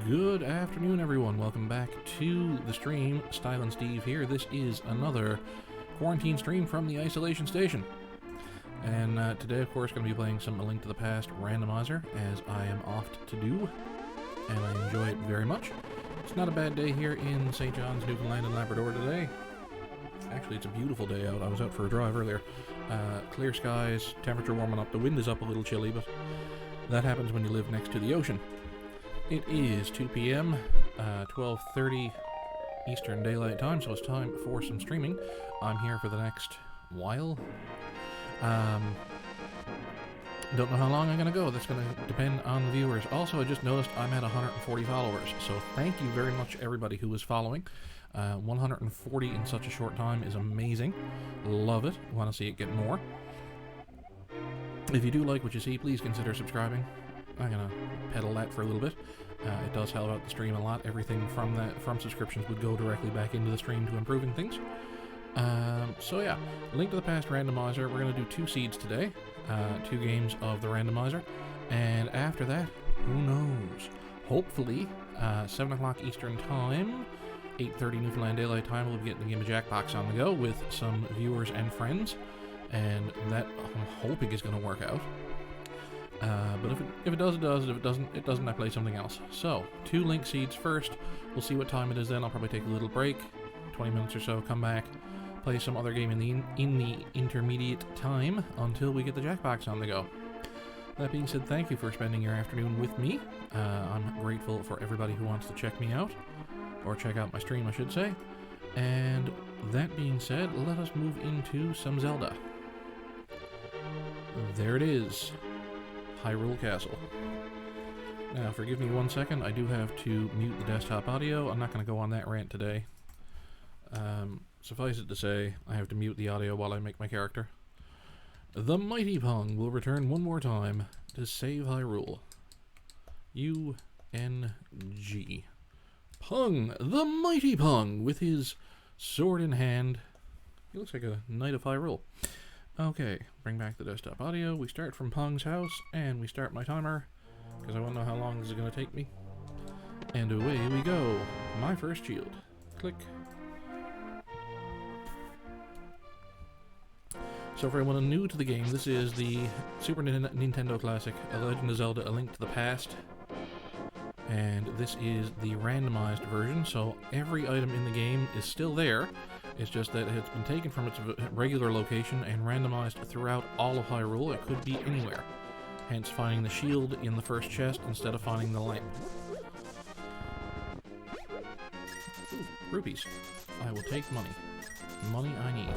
Good afternoon, everyone. Welcome back to the stream. Style and Steve here. This is another quarantine stream from the isolation station. And today, of course, going to be playing some A Link to the Past randomizer, as I am oft to do, and I enjoy it very much. It's not a bad day here in St. John's, Newfoundland and Labrador today. Actually, it's a beautiful day out. I was out for a drive earlier. Clear skies, temperature warming up. The wind is up a little chilly, but that happens when you live next to the ocean. It is 2 p.m., 12:30 Eastern Daylight Time, so it's time for some streaming. I'm here for the next while. Don't know how long I'm going to go. That's going to depend on the viewers. Also, I just noticed I'm at 140 followers, so thank you very much, everybody who is following. 140 in such a short time is amazing. Love it. Want to see it get more. If you do like what you see, please consider subscribing. I'm going to pedal that for a little bit. It does help out the stream a lot. Everything from subscriptions would go directly back into the stream to improving things. So yeah, Link to the Past randomizer. We're going to do 2 seeds today. 2 games of the randomizer. And after that, who knows? Hopefully, 7 o'clock Eastern Time, 8:30 Newfoundland Daylight Time, we'll be getting the game of Jackbox on the go with some viewers and friends. And that, I'm hoping, is going to work out. But if it does, it does. If it doesn't, I play something else. So, 2 link seeds first. We'll see what time it is then. I'll probably take a little break, 20 minutes or so, come back, play some other game in the intermediate time until we get the Jackbox on the go. That being said, thank you for spending your afternoon with me. I'm grateful for everybody who wants to check me out, or check out my stream, I should say. And that being said, let us move into some Zelda. There it is. Hyrule Castle. Now, forgive me 1 second, I do have to mute the desktop audio. I'm not going to go on that rant today. Suffice it to say, I have to mute the audio while I make my character. The Mighty Pung will return one more time to save Hyrule. U-N-G. Pung! The Mighty Pung! With his sword in hand. He looks like a Knight of Hyrule. Okay, bring back the desktop audio. We start from Pung's house, and we start my timer, because I want to know how long this is going to take me. And away we go. My first shield. Click. So for anyone new to the game, this is the Super Nintendo Classic, A Legend of Zelda, A Link to the Past. And this is the randomized version, so every item in the game is still there. It's just that it's been taken from its regular location and randomized throughout all of Hyrule. It could be anywhere. Hence finding the shield in the first chest instead of finding the lamp. Ooh, rupees. I will take money. Money I need.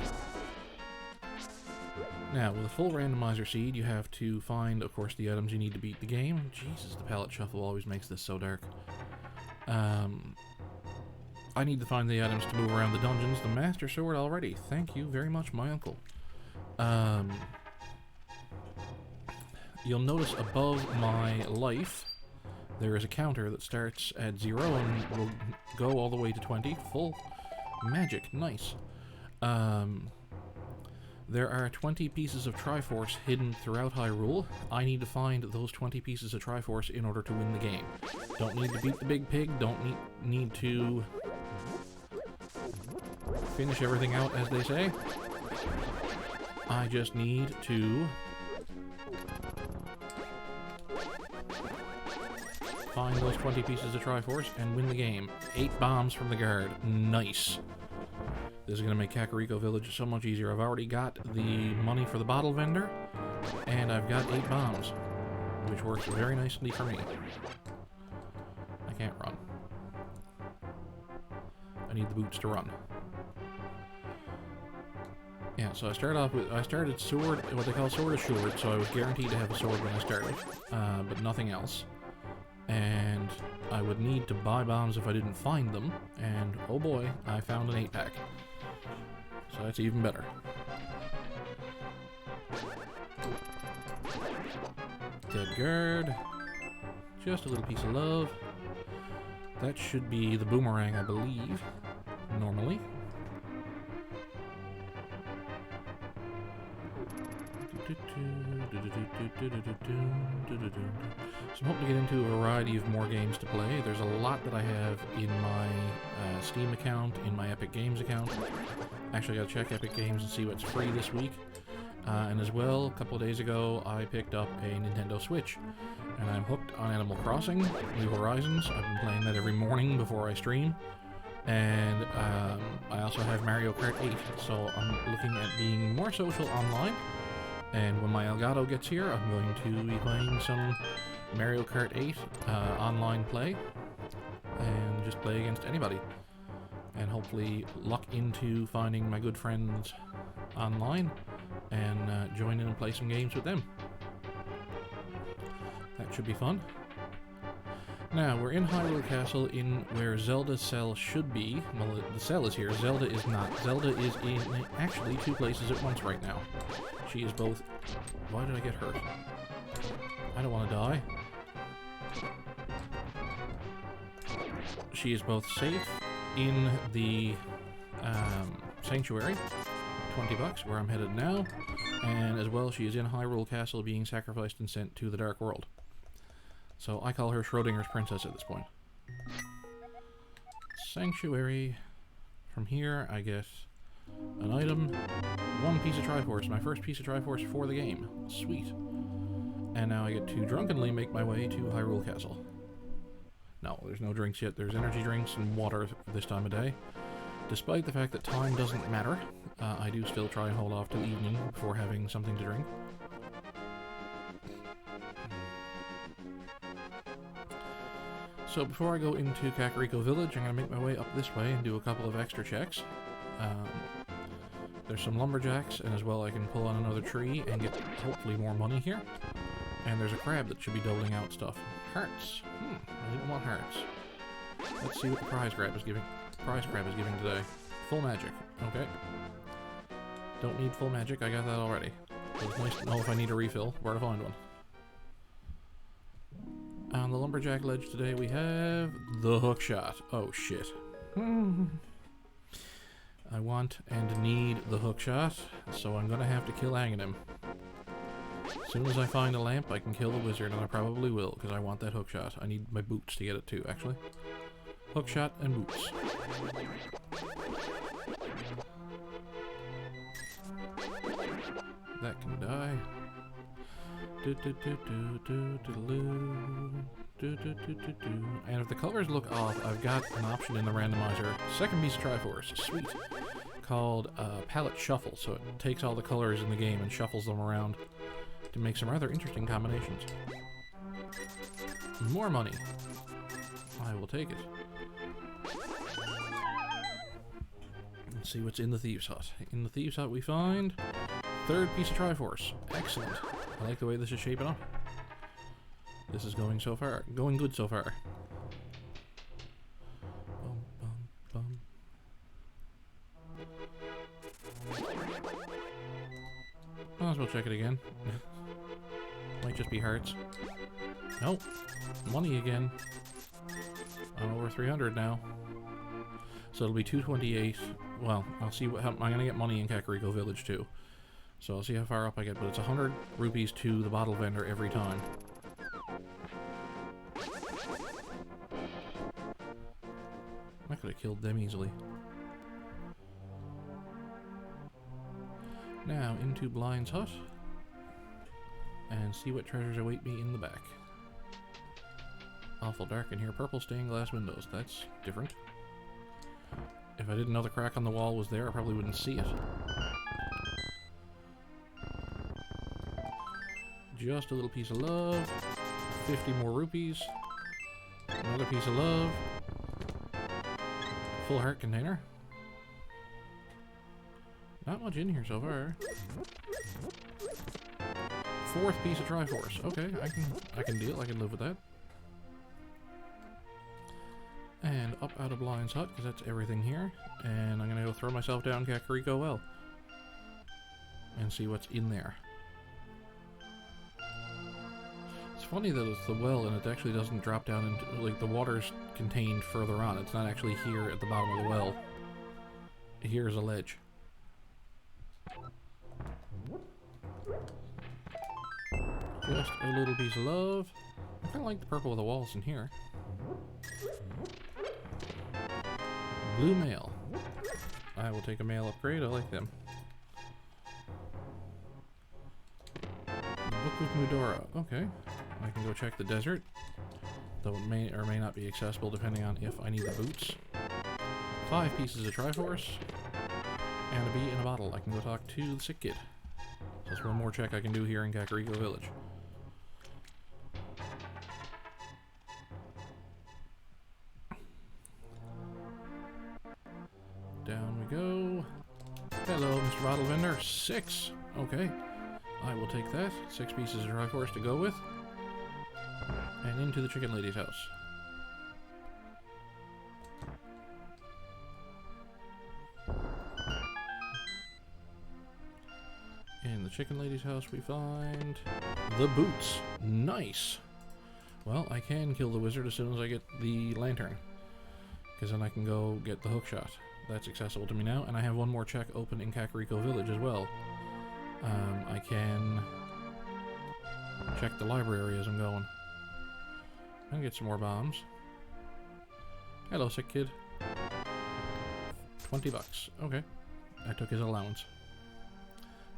Now, with a full randomizer seed, you have to find, of course, the items you need to beat the game. Jesus, the palette shuffle always makes this so dark. I need to find the items to move around the dungeons. The Master Sword already. Thank you very much, my uncle. You'll notice above my life, there is a counter that starts at 0 and will go all the way to 20. Full magic. Nice. There are 20 pieces of Triforce hidden throughout Hyrule. I need to find those 20 pieces of Triforce in order to win the game. Don't need to beat the big pig. Don't need to finish everything out, as they say. I just need to find those 20 pieces of Triforce and win the game. 8 bombs from the guard. Nice. This is going to make Kakariko Village so much easier. I've already got the money for the bottle vendor, and I've got 8 bombs, which works very nicely for me. I can't run. I need the boots to run. Yeah, so I started sword, what they call sword assured, so I was guaranteed to have a sword when I started, but nothing else. And I would need to buy bombs if I didn't find them, and oh boy, I found an 8-pack. So that's even better. Dead guard. Just a little piece of love. That should be the boomerang, I believe, normally. I'm hoping to get into a variety of more games to play. There's a lot that I have in my Steam account, in my Epic Games account. Actually, I gotta check Epic Games and see what's free this week. And as well, a couple of days ago, I picked up a Nintendo Switch. And I'm hooked on Animal Crossing, New Horizons. I've been playing that every morning before I stream. And I also have Mario Kart 8, so I'm looking at being more social online. And when my Elgato gets here, I'm going to be playing some Mario Kart 8 online play. And just play against anybody. And hopefully luck into finding my good friends online and join in and play some games with them. That should be fun. Now, we're in Hyrule Castle, in where Zelda's cell should be. Well, the cell is here. Zelda is not. Zelda is in actually two places at once right now. She is both... Why did I get hurt? I don't want to die. She is both safe in the sanctuary, $20, where I'm headed now, and as well she is in Hyrule Castle being sacrificed and sent to the Dark World. So I call her Schrodinger's princess at this point. Sanctuary. From here, I get an item, one piece of Triforce, my first piece of Triforce for the game. Sweet. And now I get to drunkenly make my way to Hyrule Castle. No, there's no drinks yet. There's energy drinks and water this time of day. Despite the fact that time doesn't matter, I do still try and hold off till evening before having something to drink. So before I go into Kakariko Village, I'm going to make my way up this way and do a couple of extra checks. There's some lumberjacks, and as well I can pull on another tree and get hopefully more money here. And there's a crab that should be doling out stuff. Hearts. I didn't want hearts. Let's see what the prize crab is giving. Today. Full magic. Okay. Don't need full magic. I got that already. So it's nice to know if I need a refill, where to find one. On the lumberjack ledge today we have the hook shot. Oh shit. I want and need the hook shot, so I'm gonna have to kill Aghanim. As soon as I find a lamp, I can kill the wizard, and I probably will, because I want that hook shot. I need my boots to get it too, actually. Hook shot and boots. That can die. And if the colors look off, I've got an option in the randomizer. Second piece of Triforce, sweet, called Palette Shuffle. So it takes all the colors in the game and shuffles them around to make some rather interesting combinations. More money. I will take it. Let's see what's in the Thieves' Hut. In the Thieves' Hut we find third piece of Triforce. Excellent. I like the way this is shaping up. This is going so far. Going good so far. Bum, bum, bum. Might as well check it again. Might just be hearts. Nope. Money again. I'm over 300 now. So it'll be 228. Well, I'll see what I'm gonna get money in Kakariko Village too. So I'll see how far up I get, but it's 100 rupees to the bottle vendor every time. I could have killed them easily. Now into Blind's hut and see what treasures await me in the back. Awful dark in here. Purple stained glass windows. That's different. If I didn't know the crack on the wall was there, I probably wouldn't see it. Just a little piece of love. 50 more rupees. Another piece of love. Full heart container. Not much in here so far. Fourth piece of Triforce. Okay, I can deal. I can live with that. And up out of Blind's hut, because that's everything here. And I'm gonna go throw myself down Kakariko Well and see what's in there. It's funny that it's the well and it actually doesn't drop down into, like, the water's contained further on. It's not actually here at the bottom of the well. Here's a ledge. Just a little piece of love. I kind of like the purple of the walls in here. Blue mail. I will take a mail upgrade. I like them. Book of Mudora. Okay. I can go check the desert. Though it may or may not be accessible depending on if I need the boots. 5 pieces of Triforce. And a bee in a bottle. I can go talk to the sick kid. That's one more check I can do here in Kakariko Village. Down we go. Hello, Mr. Bottle Vendor. 6. Okay. I will take that. 6 pieces of Triforce to go with. And into the chicken lady's house. In the chicken lady's house we find the boots. Nice! Well, I can kill the wizard as soon as I get the lantern. Because then I can go get the hook shot. That's accessible to me now. And I have one more check open in Kakariko Village as well. I can check the library as I'm going. And get some more bombs. Hello, sick kid. 20 bucks. Okay. I took his allowance.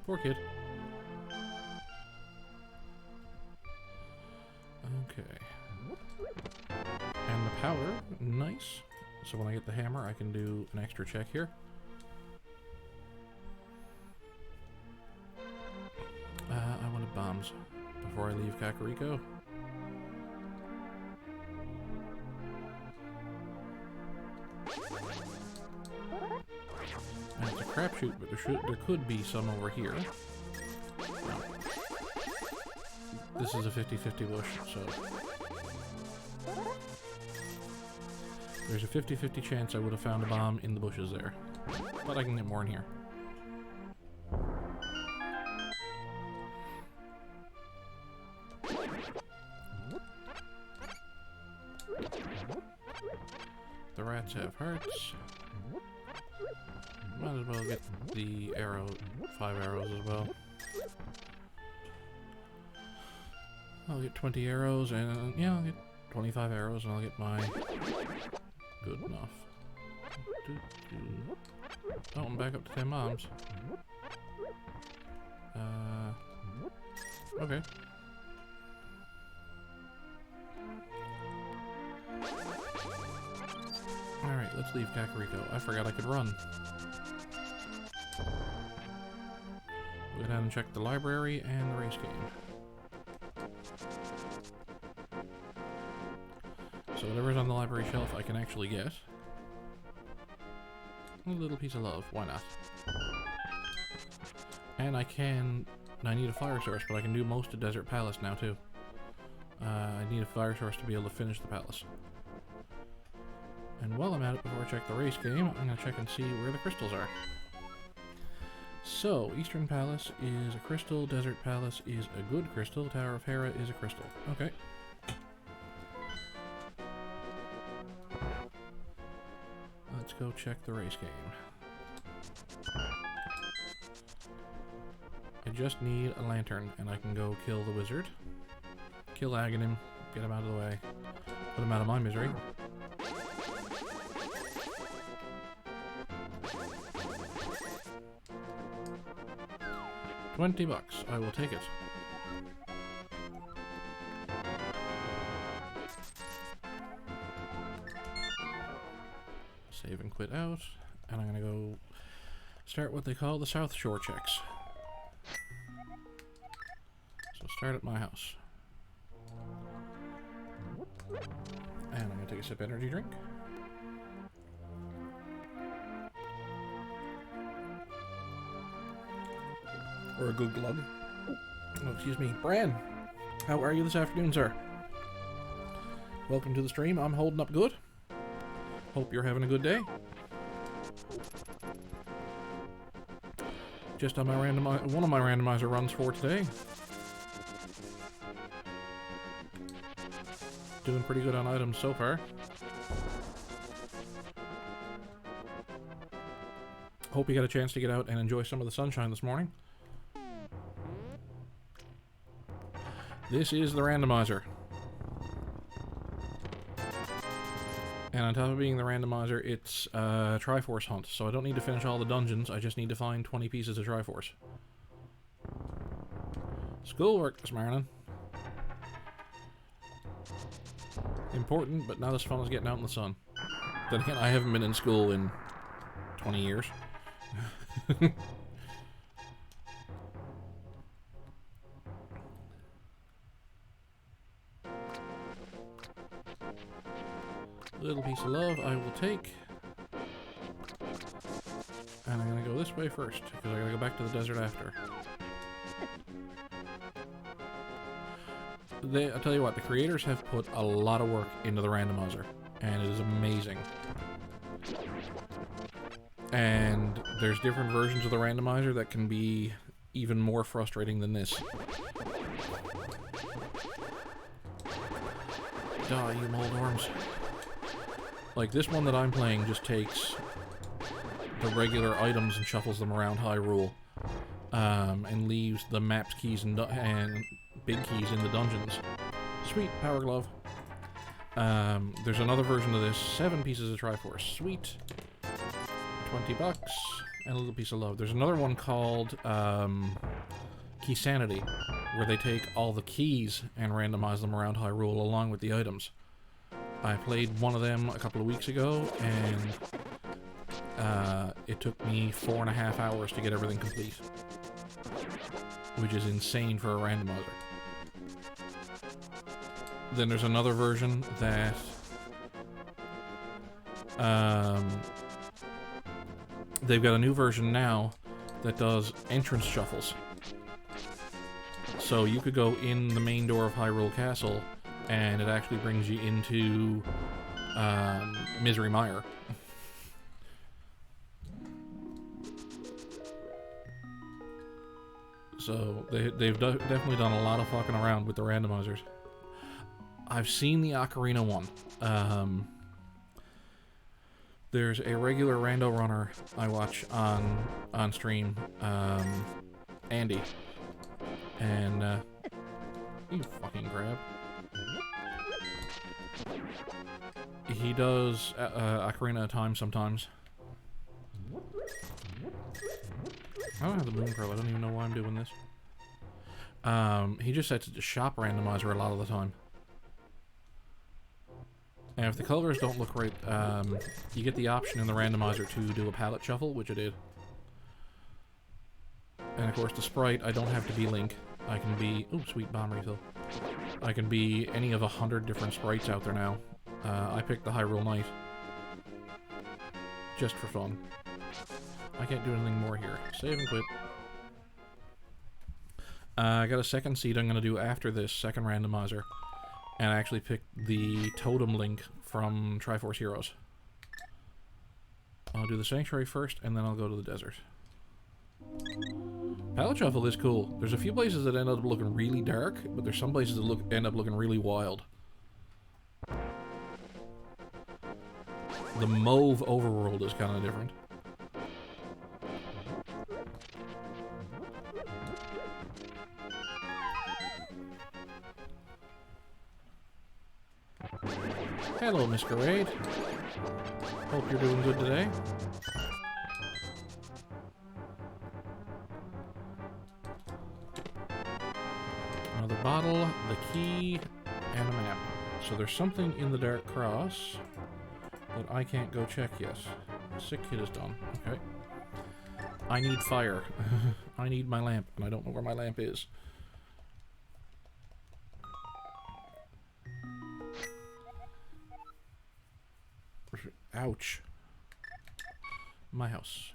Poor kid. Okay. And the powder. Nice. So when I get the hammer, I can do an extra check here. I wanted bombs before I leave Kakariko. And it's a crapshoot, but there could be some over here. No. This is a 50-50 bush, so... There's a 50-50 chance I would have found a bomb in the bushes there. But I can get more in here. The rats have hearts. Might as well get the arrow, 5 arrows as well. I'll get 20 arrows and, yeah, I'll get 25 arrows and I'll get my... Good enough. Oh, I'm back up to 10 bombs. Okay. Alright, let's leave Kakariko. I forgot I could run. We'll go down and check the library and the race game. So whatever's on the library shelf I can actually get. A little piece of love, why not? And I need a fire source, but I can do most of Desert Palace now too. I need a fire source to be able to finish the palace. And while I'm at it, before I check the race game, I'm going to check and see where the crystals are. So, Eastern Palace is a crystal, Desert Palace is a good crystal, Tower of Hera is a crystal. Okay. Let's go check the race game. I just need a lantern, and I can go kill the wizard. Kill Aghanim, get him out of the way, put him out of my misery. $20. I will take it. Save and quit out, and I'm gonna go start what they call the South Shore checks. So start at my house. And I'm gonna take a sip of energy drink. Or a good glug. Oh, excuse me. Bran, how are you this afternoon, sir? Welcome to the stream. I'm holding up good. Hope you're having a good day. Just on my one of my randomizer runs for today. Doing pretty good on items so far. Hope you got a chance to get out and enjoy some of the sunshine this morning. This is the randomizer. And on top of being the randomizer, it's a Triforce hunt. So I don't need to finish all the dungeons, I just need to find 20 pieces of Triforce. Schoolwork this morning. Important, but not as fun as getting out in the sun. Then again, I haven't been in school in 20 years. Little piece of love I will take. And I'm gonna go this way first, because I gotta go back to the desert after. I'll tell you what, the creators have put a lot of work into the randomizer, and it is amazing. And there's different versions of the randomizer that can be even more frustrating than this. Die, you moldworms. Like, this one that I'm playing just takes the regular items and shuffles them around Hyrule, and leaves the maps keys and big keys in the dungeons. Sweet, Power Glove. There's another version of this, 7 pieces of Triforce. Sweet. $20, and a little piece of love. There's another one called Key Sanity, where they take all the keys and randomize them around Hyrule along with the items. I played one of them a couple of weeks ago, and it took me 4.5 hours to get everything complete, which is insane for a randomizer. Then there's another version that they've got a new version now that does entrance shuffles. So you could go in the main door of Hyrule Castle, and it actually brings you into Misery Mire. So they've definitely done a lot of fucking around with the randomizers. I've seen the Ocarina one. There's a regular rando runner I watch on stream, Andy, and you fucking grab. He does Ocarina of Time sometimes. I don't have the Moon Pearl, I don't even know why I'm doing this. He just sets it to shop randomizer a lot of the time. And if the colors don't look right, you get the option in the randomizer to do a palette shuffle, which I did. And of course the sprite, I don't have to be Link. I can be... Ooh, sweet bomb refill. I can be any of 100 different sprites out there now. I picked the Hyrule Knight. Just for fun. I can't do anything more here. Save and quit. I got a second seed I'm going to do after this second randomizer. And I actually picked the Totem Link from Triforce Heroes. I'll do the Sanctuary first, and then I'll go to the desert. Palette Shuffle is cool. There's a few places that end up looking really dark, but there's some places that end up looking really wild. The mauve overworld is kind of different. Hello, Masquerade. Hope you're doing good today. Another bottle, the key, and a map. So there's something in the Dark Cross that I can't go check yet. Sick kid is done. Okay. I need fire. I need my lamp, and I don't know where my lamp is. Ouch. My house.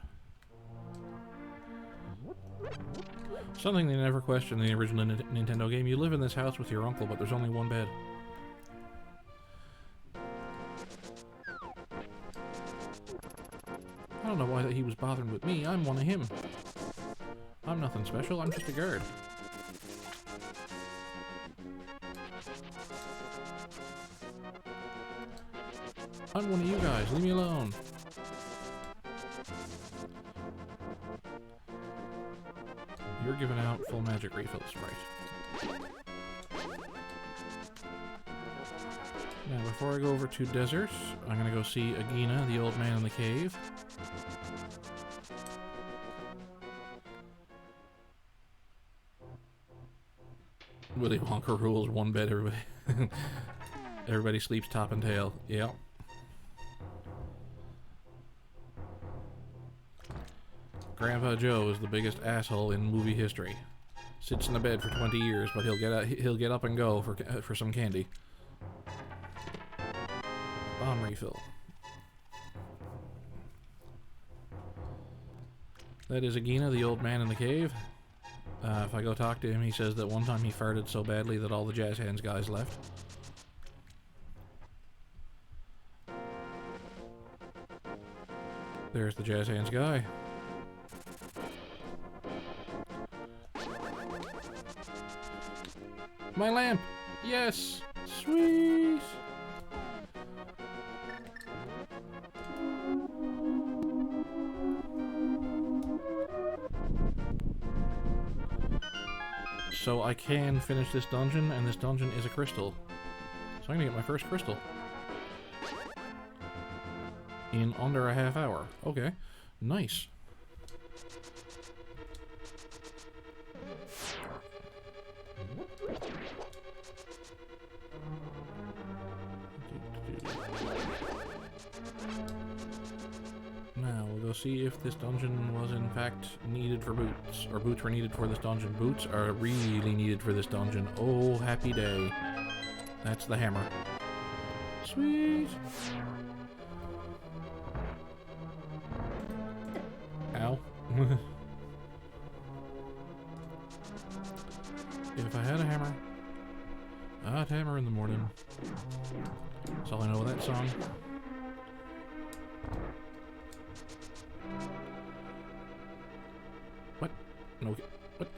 Something they never questioned in the original Nintendo game. You live in this house with your uncle, but there's only one bed. I don't know why he was bothering with me. I'm one of him. I'm nothing special. I'm just a guard. I'm one of you guys. Leave me alone. You're giving out full magic refills, right? Now, before I go over to Desert, I'm going to go see Agina, the old man in the cave. Willy Wonka rules, one bed, everybody. Everybody sleeps top and tail. Yep. Grandpa Joe is the biggest asshole in movie history. Sits in the bed for 20 years, but he'll get up and go for some candy. Bomb refill. That is Agina, the old man in the cave. If I go talk to him, he says that one time he farted so badly that all the jazz hands guys left. There's the jazz hands guy. My lamp! Yes! Sweet! So I can finish this dungeon, and this dungeon is a crystal. So I'm gonna get my first crystal. In under a half hour. Okay. Nice. Now, we'll go see if this dungeon was in fact needed for boots. Or boots were needed for this dungeon. Boots are really needed for this dungeon. Oh, happy day. That's the hammer. Sweet! Ow. If I had a hammer, I'd hammer in the morning. That's all I know of that song. What? No. What?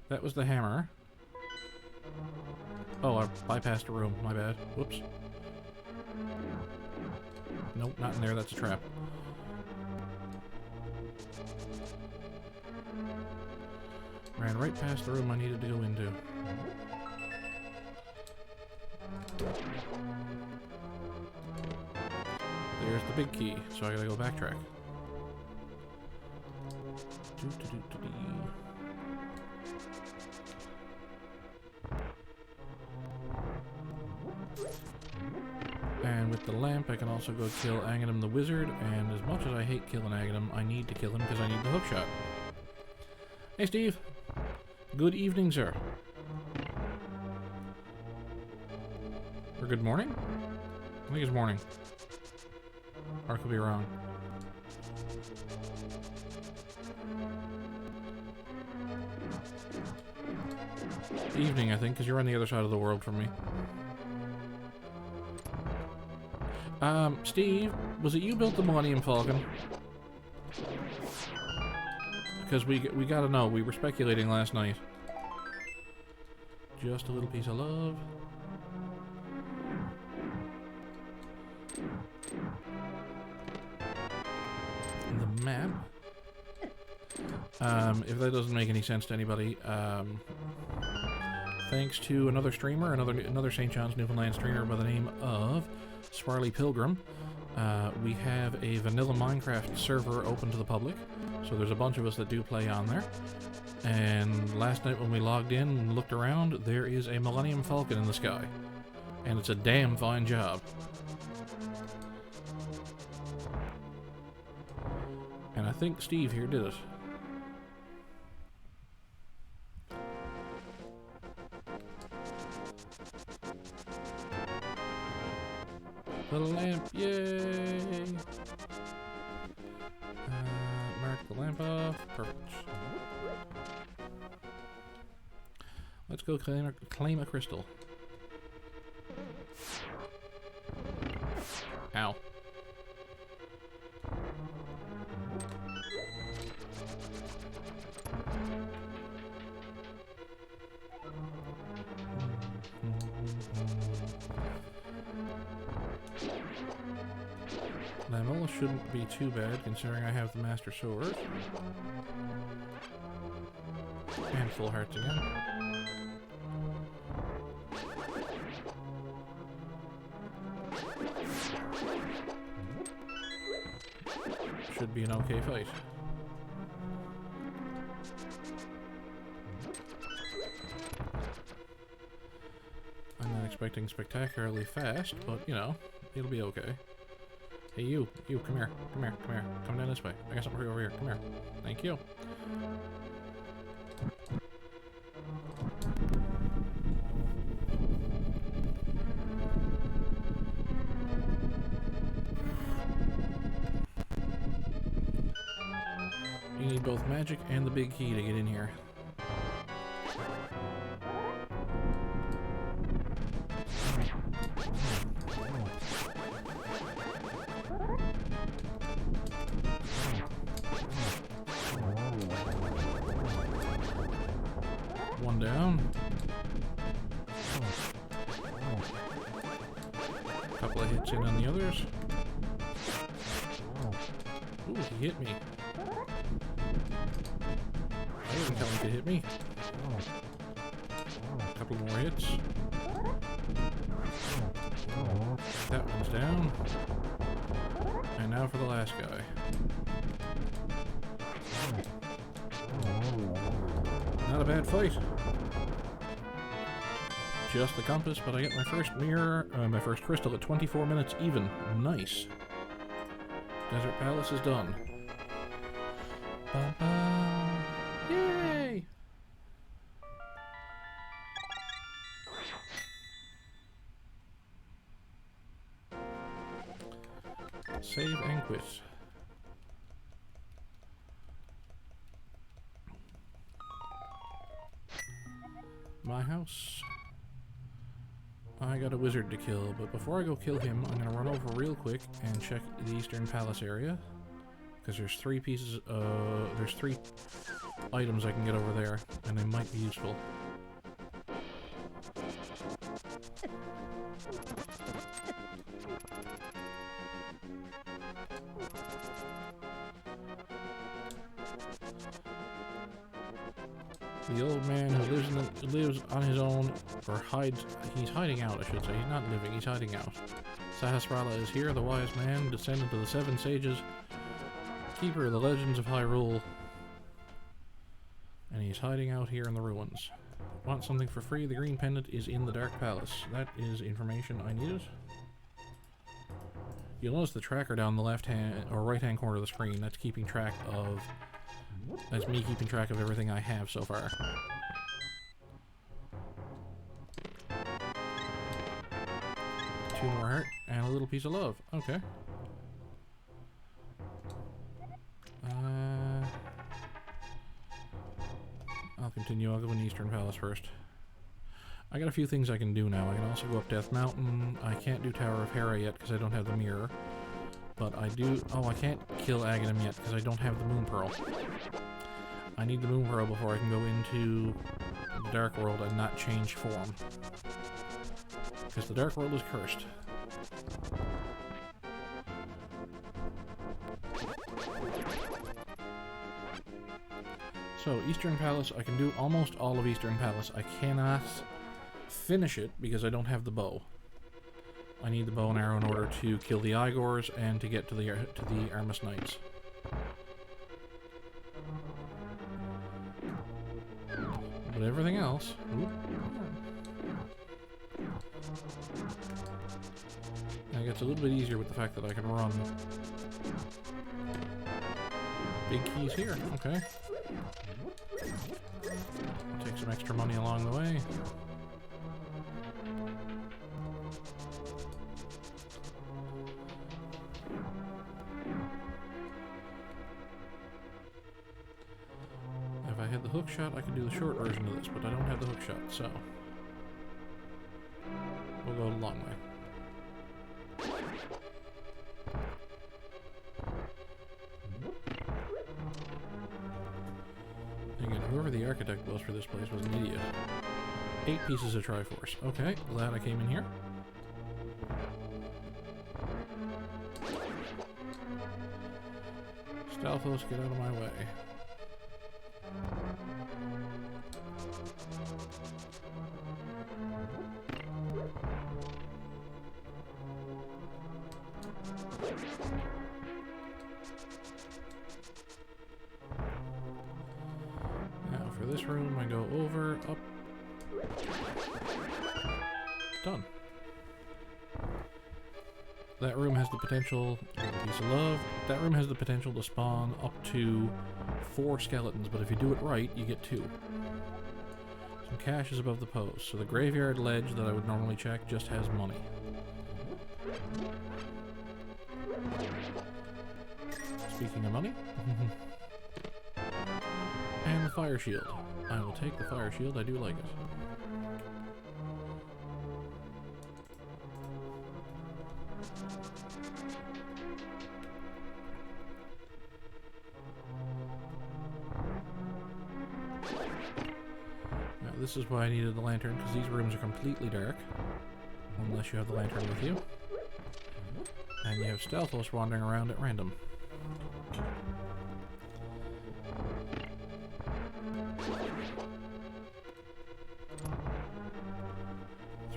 That was the hammer. Oh, I bypassed a room. My bad. Whoops. Nope, not in there. That's a trap. Ran right past the room I needed to go into. There's the big key, so I gotta go backtrack. And with the lamp, I can also go kill Aghanim the Wizard, and as much as I hate killing Aghanim, I need to kill him because I need the hookshot. Hey, Steve. Good evening, sir. Or good morning? I think it's morning. Or I could be wrong. Evening, I think, because you're on the other side of the world from me. Steve, was it you built the Millennium Falcon? Because we gotta know. We were speculating last night. Just a little piece of love. The map. If that doesn't make any sense to anybody, thanks to another streamer, another St. John's, Newfoundland streamer by the name of Swarley Pilgrim, we have a vanilla Minecraft server open to the public. So there's a bunch of us that do play on there. And last night when we logged in and looked around, there is a Millennium Falcon in the sky. And it's a damn fine job. And I think Steve here did it. The lamp, yay! Mark the lamp off. Perfect. Let's go claim a crystal. Ow. Lamella shouldn't be too bad considering I have the Master Sword. And full hearts again. should be an okay fight. I'm not expecting spectacularly fast, but, you know, it'll be okay. Hey, you, come here, come here, come here. Come down this way. I got something for you over here. Come here. Thank you. You need both magic and the big key to get in here. One down. Couple of hits in on the others. Ooh, he hit me. I didn't tell him to hit me. Couple more hits. That one's down. And now for the last guy. Not a bad fight. Just the compass, but I get my first mirror, my first crystal at 24 minutes even. Nice. Desert Palace is done. Ba-ba. Yay! Save and quit. My house. I got a wizard to kill, but before I go kill him, I'm gonna run over real quick and check the Eastern Palace area. Because there's three items I can get over there, and they might be useful. The old man who lives on his own, or he's hiding out, I should say. He's not living, he's hiding out. Sahasrara is here, the wise man, descendant of the 7 sages, keeper of the legends of Hyrule. And he's hiding out here in the ruins. Want something for free? The green pendant is in the Dark Palace. That is information I needed. You'll notice the tracker down the left hand or right hand corner of the screen. That's keeping track of... That's me keeping track of everything I have so far. 2 more heart and a little piece of love. Okay. I'll continue. I'll go in Eastern Palace first. I got a few things I can do now. I can also go up Death Mountain. I can't do Tower of Hera yet because I don't have the mirror. But I do... Oh, I can't kill Aghanim yet because I don't have the Moon Pearl. I need the Moon Pearl before I can go into the Dark World and not change form. Because the Dark World is cursed. So, Eastern Palace, I can do almost all of Eastern Palace. I cannot finish it because I don't have the bow. I need the bow and arrow in order to kill the Igors and to get to the Armus Knights. But everything else... Ooh, it gets a little bit easier with the fact that I can run. Big keys here, okay. Take some extra money along the way. If I had the hook shot, I could do the short version of this, but I don't have the hook shot, so we'll go a long way. Again, whoever the architect was for this place was an idiot. 8 pieces of Triforce. Okay, glad I came in here. Stalfos, get out of my way. this room, I go over, up. Done. That room has the potential, piece of love, that room has the potential to spawn up to 4 skeletons, but if you do it right, you get 2. Some cash is above the post, so the graveyard ledge that I would normally check just has money. Speaking of money, and the fire shield. I will take the fire shield, I do like it. Now this is why I needed the lantern, because these rooms are completely dark. Unless you have the lantern with you. And you have Stealthos wandering around at random.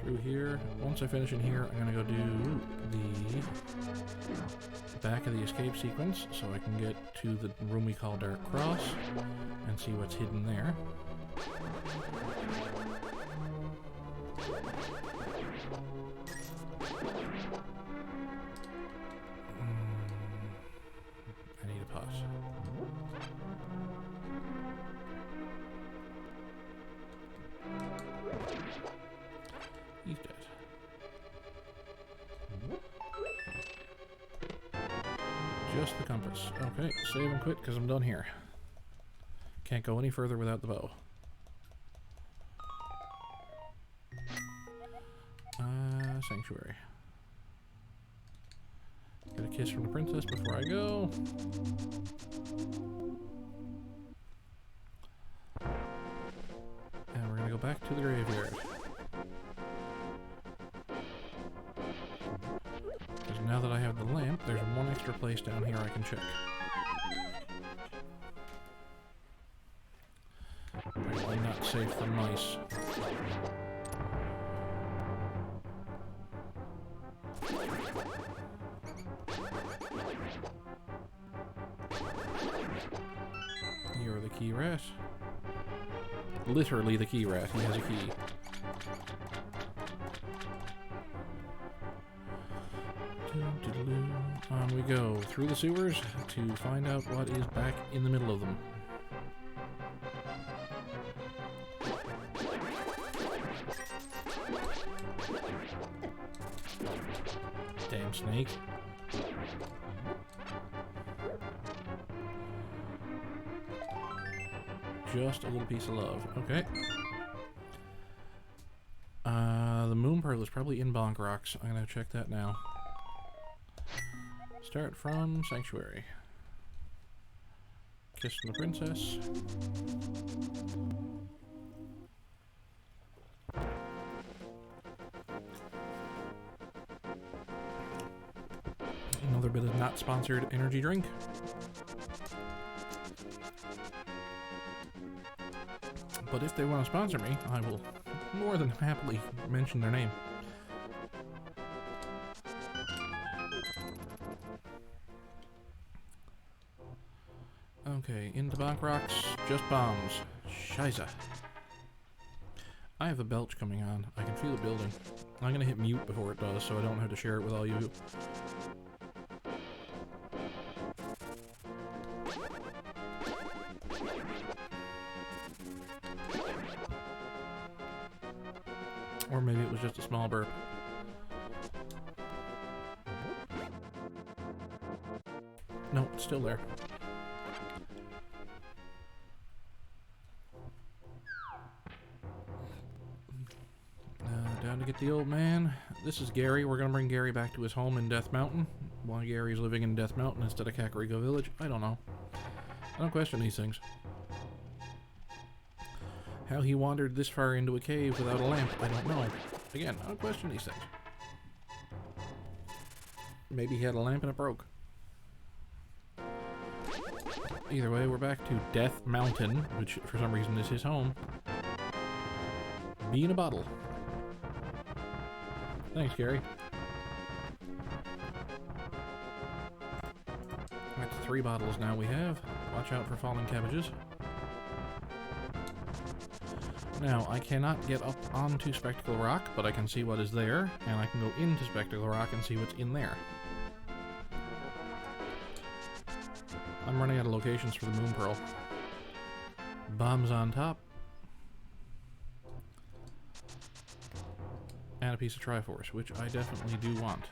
Through here. Once I finish in here, I'm gonna go do the back of the escape sequence so I can get to the room we call Dark Cross and see what's hidden there. I need a pot. He's dead. Just the compass. Okay, save and quit because I'm done here. Can't go any further without the bow. Sanctuary. Get a kiss from the princess before I go. And we're gonna go back to the graveyard. Because now that I have the lamp, there's one extra place down here I can check. Apparently not safe for mice. You're the key rat. Literally the key rat. He has a key. On we go through the sewers to find out what is back in the middle of them. Damn snake. Just a little piece of love. Okay. The moon pearl is probably in Bonk Rocks. I'm gonna check that now. Start from Sanctuary. Kiss from the princess. Another bit of not sponsored energy drink. But if they want to sponsor me, I will more than happily mention their name. Okay, into Bonk Rocks, just bombs. Shiza. I have a belch coming on. I can feel it building. I'm gonna hit mute before it does, so I don't have to share it with all you. Or maybe it was just a small burp. No, it's still there. Down to get the old man. This is Gary. We're gonna bring Gary back to his home in Death Mountain. Why Gary's living in Death Mountain instead of Kakariko Village, I don't know. I don't question these things. How he wandered this far into a cave without a lamp, I don't know. Again, I don't question these things. Maybe he had a lamp and it broke. Either way, we're back to Death Mountain, which for some reason is his home. Bee in a bottle. Thanks, Gary. That's 3 bottles now we have. Watch out for falling cabbages. Now, I cannot get up onto Spectacle Rock, but I can see what is there, and I can go into Spectacle Rock and see what's in there. I'm running out of locations for the Moon Pearl. Bombs on top. And a piece of Triforce, which I definitely do want.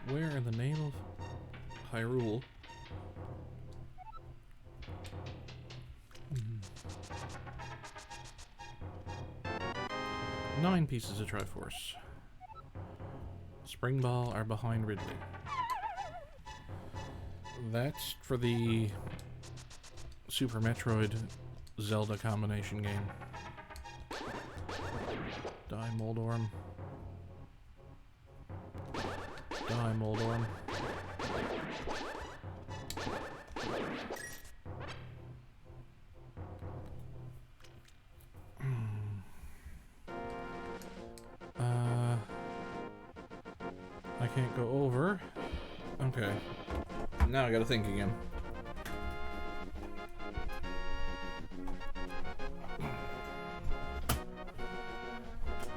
Where in the name of Hyrule? 9 pieces of Triforce. Spring Ball are behind Ridley. That's for the Super Metroid Zelda combination game. Die, Moldorm. Die, Moldorm. I can't go over. Okay. Now I gotta think again.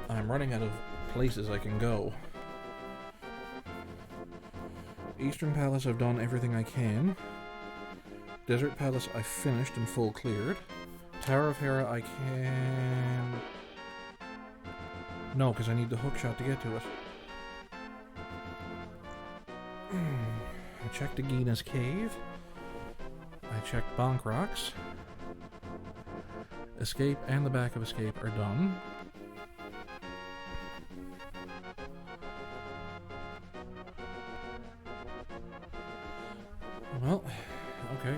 I'm running out of places I can go. Eastern Palace, I've done everything I can. Desert Palace, I finished and full cleared. Tower of Hera, I can... No, because I need the hookshot to get to it. I checked Agina's Cave. I checked Bonk Rocks. Escape and the back of Escape are done. Well, okay.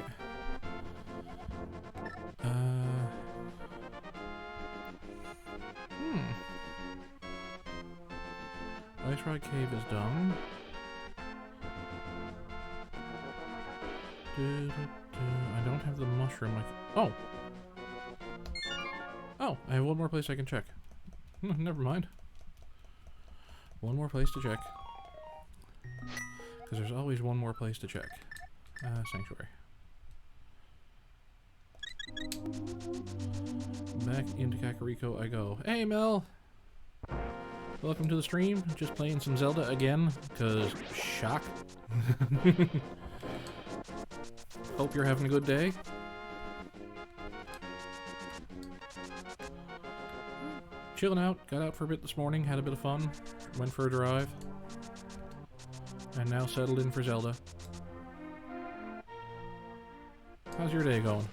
Ice Ride Cave is done. I don't have the mushroom. Oh! Oh, I have one more place I can check. Never mind. One more place to check. Because there's always one more place to check. Sanctuary. Back into Kakariko I go. Hey, Mel! Welcome to the stream. Just playing some Zelda again, because shock. Hope you're having a good day. Chilling out. Got out for a bit this morning. Had a bit of fun. Went for a drive. And now settled in for Zelda. How's your day going?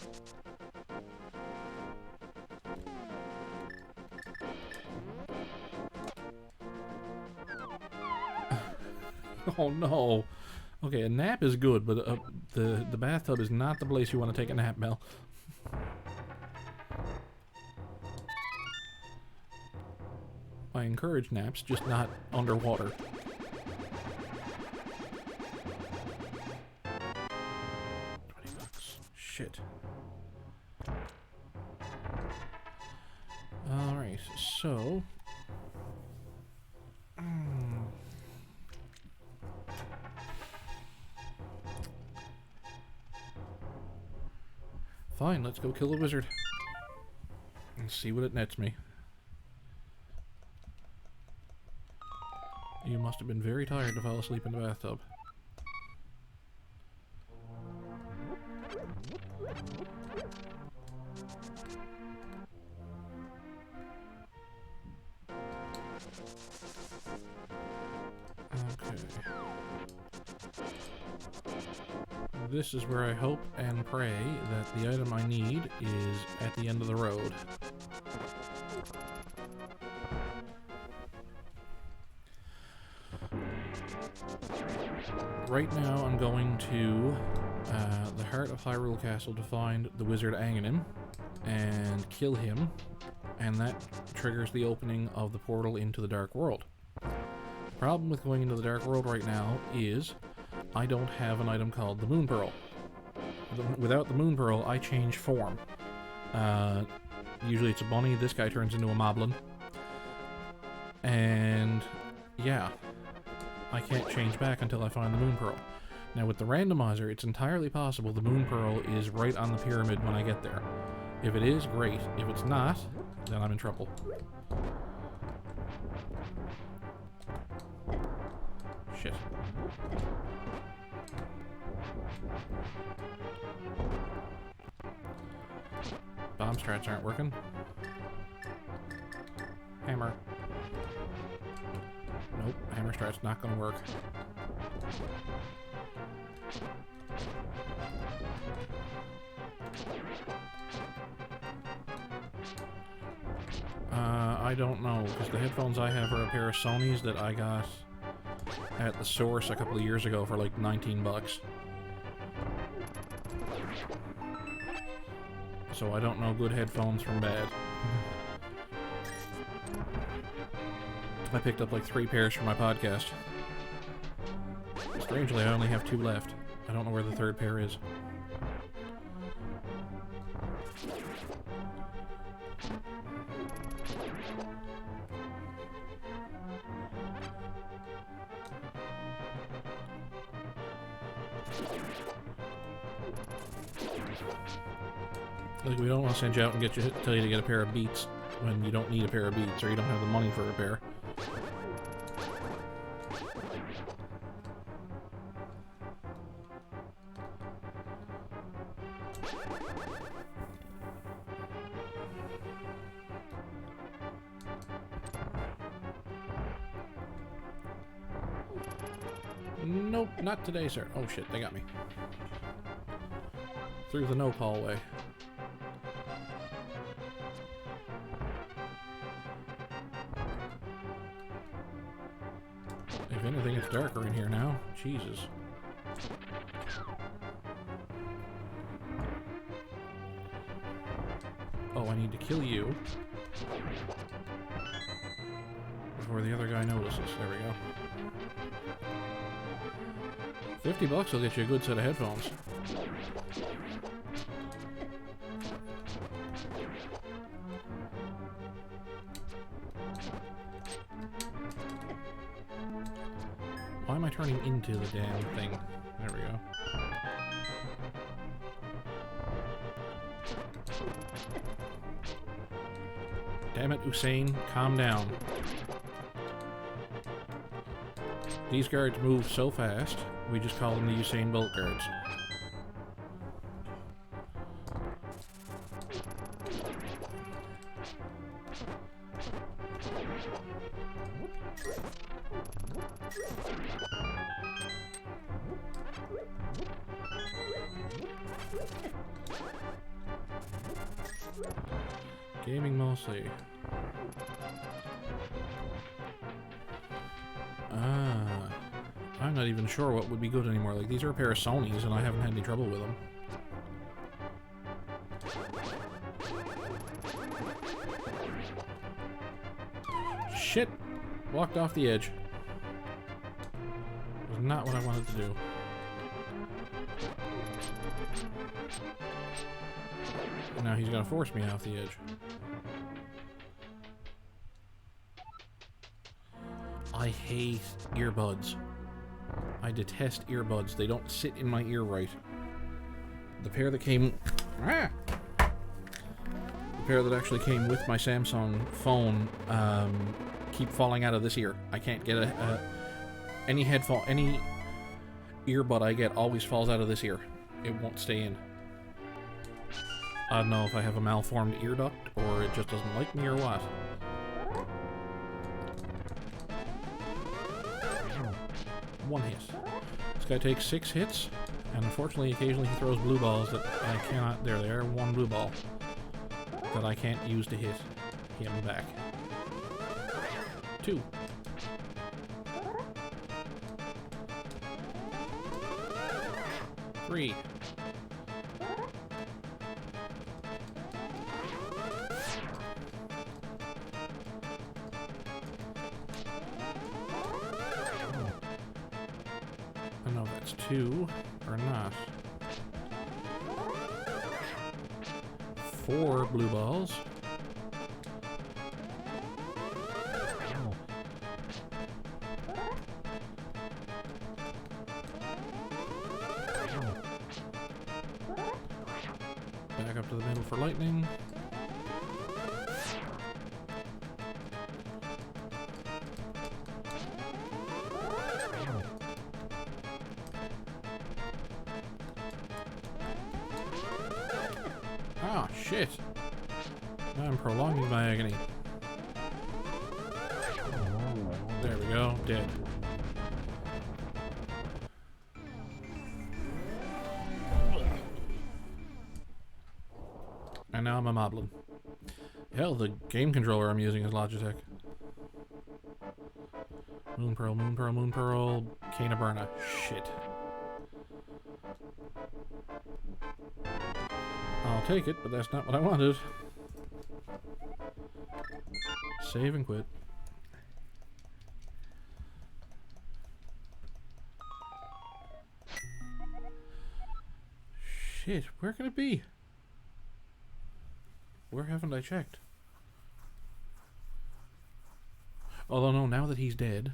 Oh no. Okay, a nap is good, but the bathtub is not the place you want to take a nap, Mel. I encourage naps, just not underwater. 20 bucks. Shit. Alright, so... Fine, let's go kill the wizard. And see what it nets me. You must have been very tired to fall asleep in the bathtub. Okay. This is where I hope and pray that the item I need is at the end of the road. Right now I'm going to the heart of Hyrule Castle to find the wizard Anganim and kill him, and that triggers the opening of the portal into the Dark World. The problem with going into the Dark World right now is I don't have an item called the Moon Pearl. Without the Moon Pearl, I change form. Usually it's a bunny, this guy turns into a moblin. And yeah, I can't change back until I find the Moon Pearl. Now with the randomizer, it's entirely possible the Moon Pearl is right on the pyramid when I get there. If it is, great. If it's not, then I'm in trouble. Shit. Bomb strats aren't working. Hammer. Nope, hammer strat's not gonna work. I don't know, because the headphones I have are a pair of Sony's that I got at the source a couple of years ago for like 19 bucks. So I don't know good headphones from bad. I picked up like 3 pairs for my podcast. Strangely, I only have 2 left. I don't know where the 3rd pair is. Like, we don't want to send you out and tell you to get a pair of Beats when you don't need a pair of Beats or you don't have the money for a pair. Nope, not today, sir. Oh shit, they got me. Through the no hallway. If anything, it's darker in here now. Jesus. Oh, I need to kill you before the other guy notices. There we go. 50 bucks will get you a good set of headphones. Why am I turning into the damn thing? There we go. Damn it, Usain, calm down. These guards move so fast, we just call them the Usain Bolt guards. Gaming mostly. I'm not even sure what would be good anymore. Like, these are a pair of Sony's and I haven't had any trouble with them. Shit! Walked off the edge. Was not what I wanted to do. And now he's gonna force me off the edge. I hate earbuds. I detest earbuds. They don't sit in my ear right. The pair that came... The pair that actually came with my Samsung phone keep falling out of this ear. I can't get any headphone... Any earbud I get always falls out of this ear. It won't stay in. I don't know if I have a malformed ear duct or it just doesn't like me or what. One hit. This guy takes 6 hits, and unfortunately, occasionally he throws blue balls that I cannot... There they are, 1 blue ball that I can't use to hit him back. 2. 3. 2 or not. 4 blue balls. Back up to the middle for lightning. Ah, shit. Now I'm prolonging my agony. There we go. Dead. And now I'm a moblin. Hell, the game controller I'm using is Logitech. Moon Pearl, Moon Pearl, Moon Pearl, Cane of Burna. Shit. I'll take it, but that's not what I wanted. Save and quit. Shit, where can it be? Where haven't I checked? Although no, now that he's dead,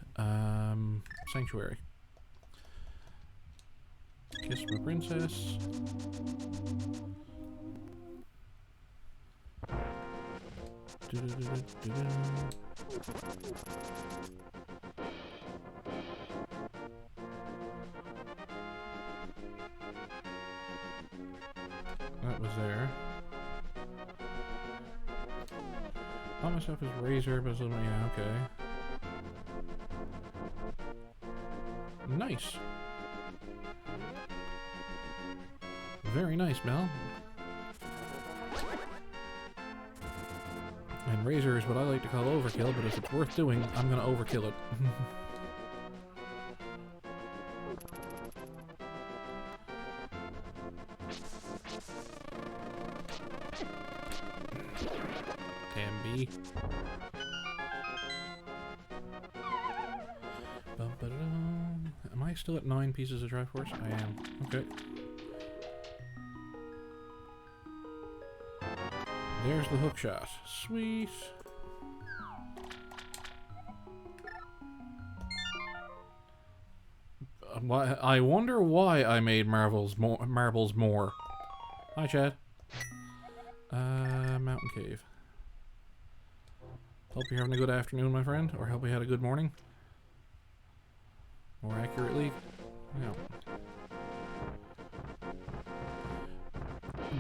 Sanctuary. Kiss my princess. That was there. Not myself as Razor, but yeah, okay. Nice. Very nice, Mel. And Razor is what I like to call overkill, but if it's worth doing, I'm gonna overkill it. Damn bee. Am I still at 9 pieces of Triforce? I am. Okay. There's the hook shot. Sweet. I wonder why I made marbles more. Hi, Chad. Mountain cave. Hope you're having a good afternoon, my friend, or hope you had a good morning. More accurately, no.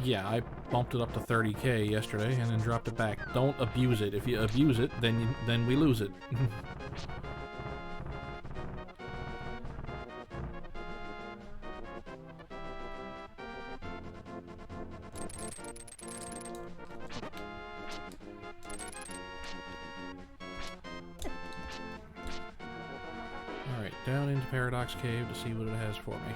Yeah, I bumped it up to 30k yesterday and then dropped it back. Don't abuse it. If you abuse it, then we lose it. Alright, down into Paradox Cave to see what it has for me.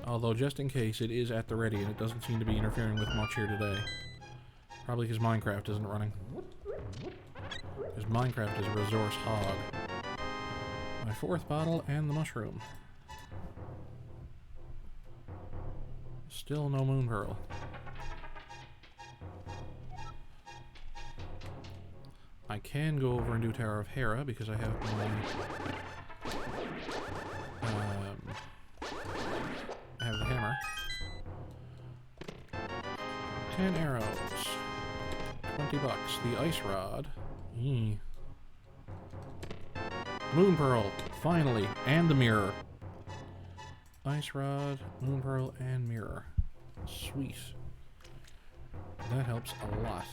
Although, just in case, it is at the ready and it doesn't seem to be interfering with much here today. Probably because Minecraft isn't running. Because Minecraft is a resource hog. My 4th bottle and the mushroom. Still no Moon Pearl. I can go over and do Tower of Hera because I have my... I have the hammer. 10 arrows. 20 bucks. The ice rod. Moon Pearl. Finally. And the mirror. Ice rod, Moon Pearl, and mirror. Sweet. That helps a lot.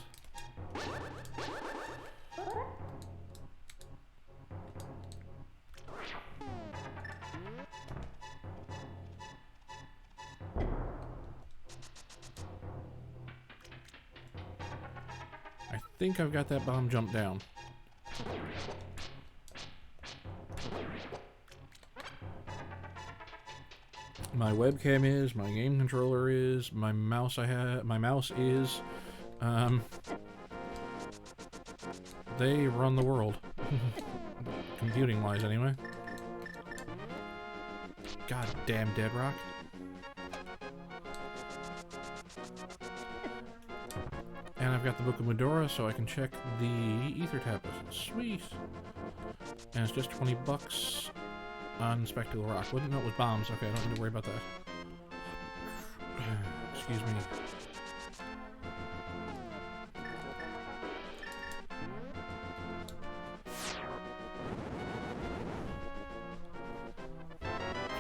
I think I've got that bomb jump down. My webcam is, my game controller is, my mouse is, they run the world. Computing wise anyway. God damn Dead Rock. And I've got the Book of Medora, so I can check the ether tablet. Sweet. And it's just 20 bucks on Spectacle Rock. Wouldn't know it was bombs. Okay, I don't need to worry about that. Excuse me.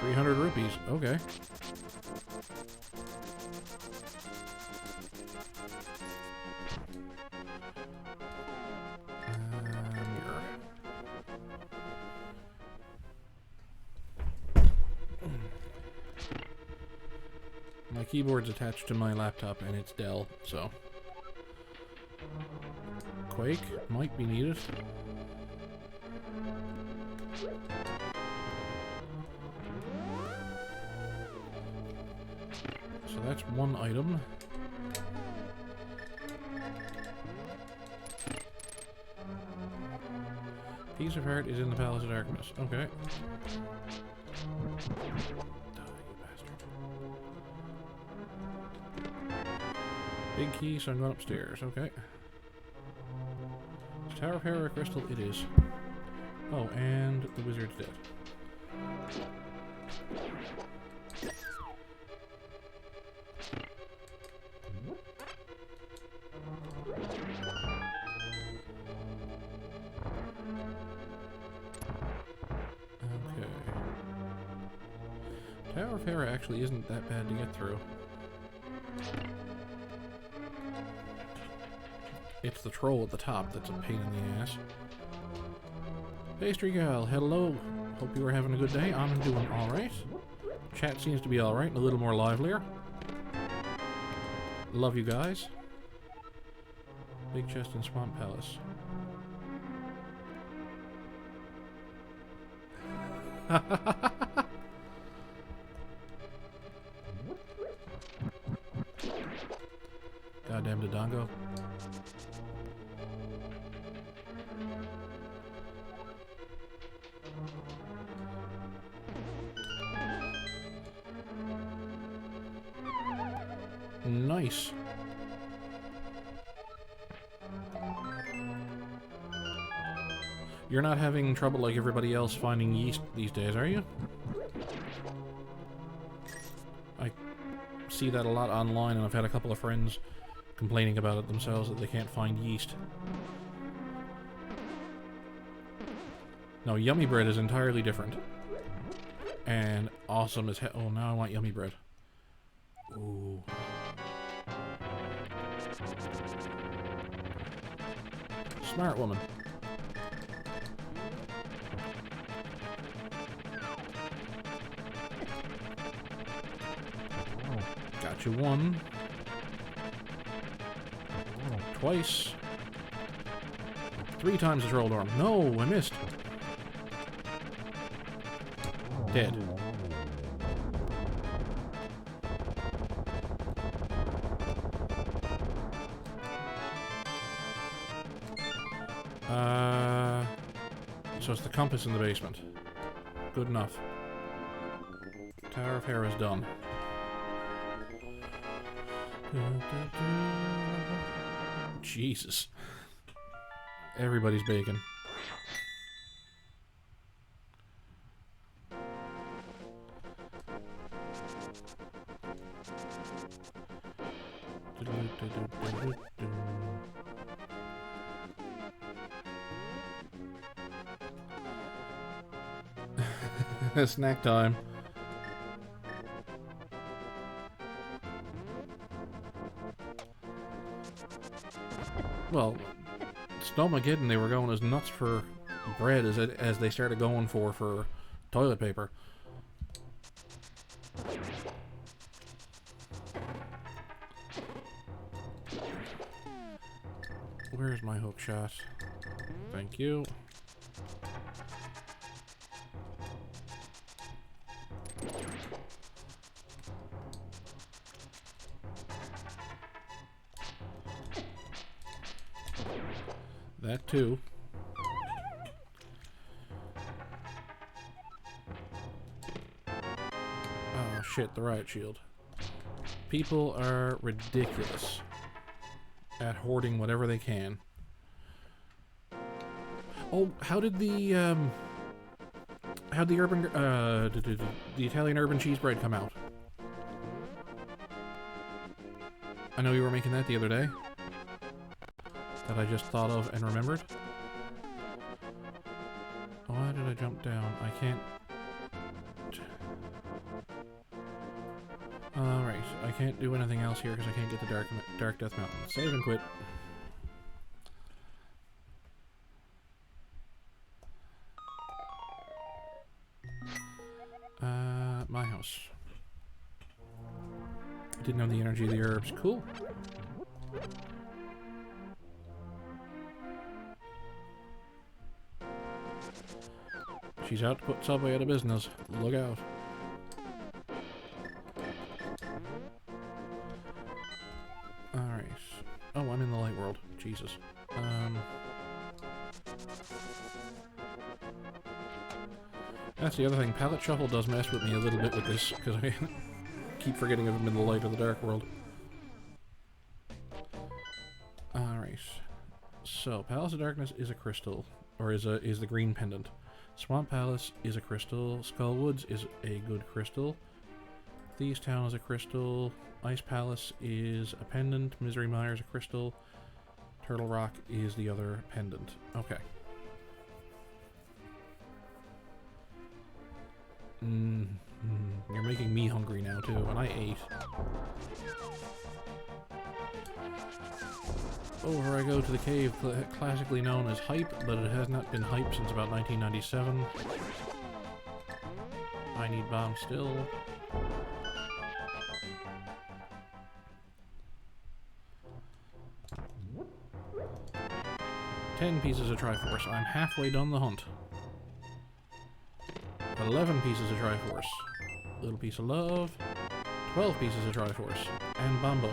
₹300. Okay. Mirror. My keyboard's attached to my laptop and it's Dell, so Quake might be needed. So that's one item. Piece of heart is in the Palace of Darkness. Okay. Big key, so I'm going upstairs. Okay. Tower of Hera crystal it is. Oh, and the wizard's dead. Okay. Tower of Hera actually isn't that bad to get through. It's the troll at the top that's a pain in the ass. Pastry Gal, hello. Hope you are having a good day. I'm doing alright. Chat seems to be alright and a little more livelier. Love you guys. Big chest in Swamp Palace. Goddamn Dodongo. Nice. You're not having trouble like everybody else finding yeast these days, are you? I see that a lot online, and I've had a couple of friends complaining about it themselves, that they can't find yeast. No, Yummy Bread is entirely different. And awesome as hell. Oh, now I want Yummy Bread. Ooh. Smart woman. Got you one. Twice. 3 times the troll dorm. No, I missed. Dead. So it's the compass in the basement. Good enough. Tower of Hera's done. Jesus. Everybody's bacon. Snack time. Well, Snowmageddon, they were going as nuts for bread as they started going for toilet paper. Where's my hook shot? Thank you. That too. Oh shit, the riot shield. People are ridiculous. at hoarding whatever they can. Oh, how did the Italian urban cheese bread come out? I know you were making that the other day. That I just thought of and remembered. Why did I jump down? I can't... Alright, I can't do anything else here because I can't get the Dark Death Mountain. Save and quit. My house. Didn't know the energy of the herbs. Cool. She's out to put Subway out of business. Look out. Alright. Oh, I'm in the light world. Jesus. That's the other thing. Palette Shuffle does mess with me a little bit with this, because I keep forgetting if I'm in the light or the dark world. Alright. So, Palace of Darkness is a crystal, or is the green pendant. Swamp Palace is a crystal. Skullwoods is a good crystal. Thieves Town is a crystal. Ice Palace is a pendant. Misery Mire is a crystal. Turtle Rock is the other pendant. Okay. You're making me hungry now too, and I ate. Over I go to the cave classically known as Hype, but it has not been Hype since about 1997. I need bombs still. $10 pieces of Triforce. I'm halfway done the hunt. 11 pieces of Triforce. Little piece of love. 12 pieces of Triforce. And Bombos.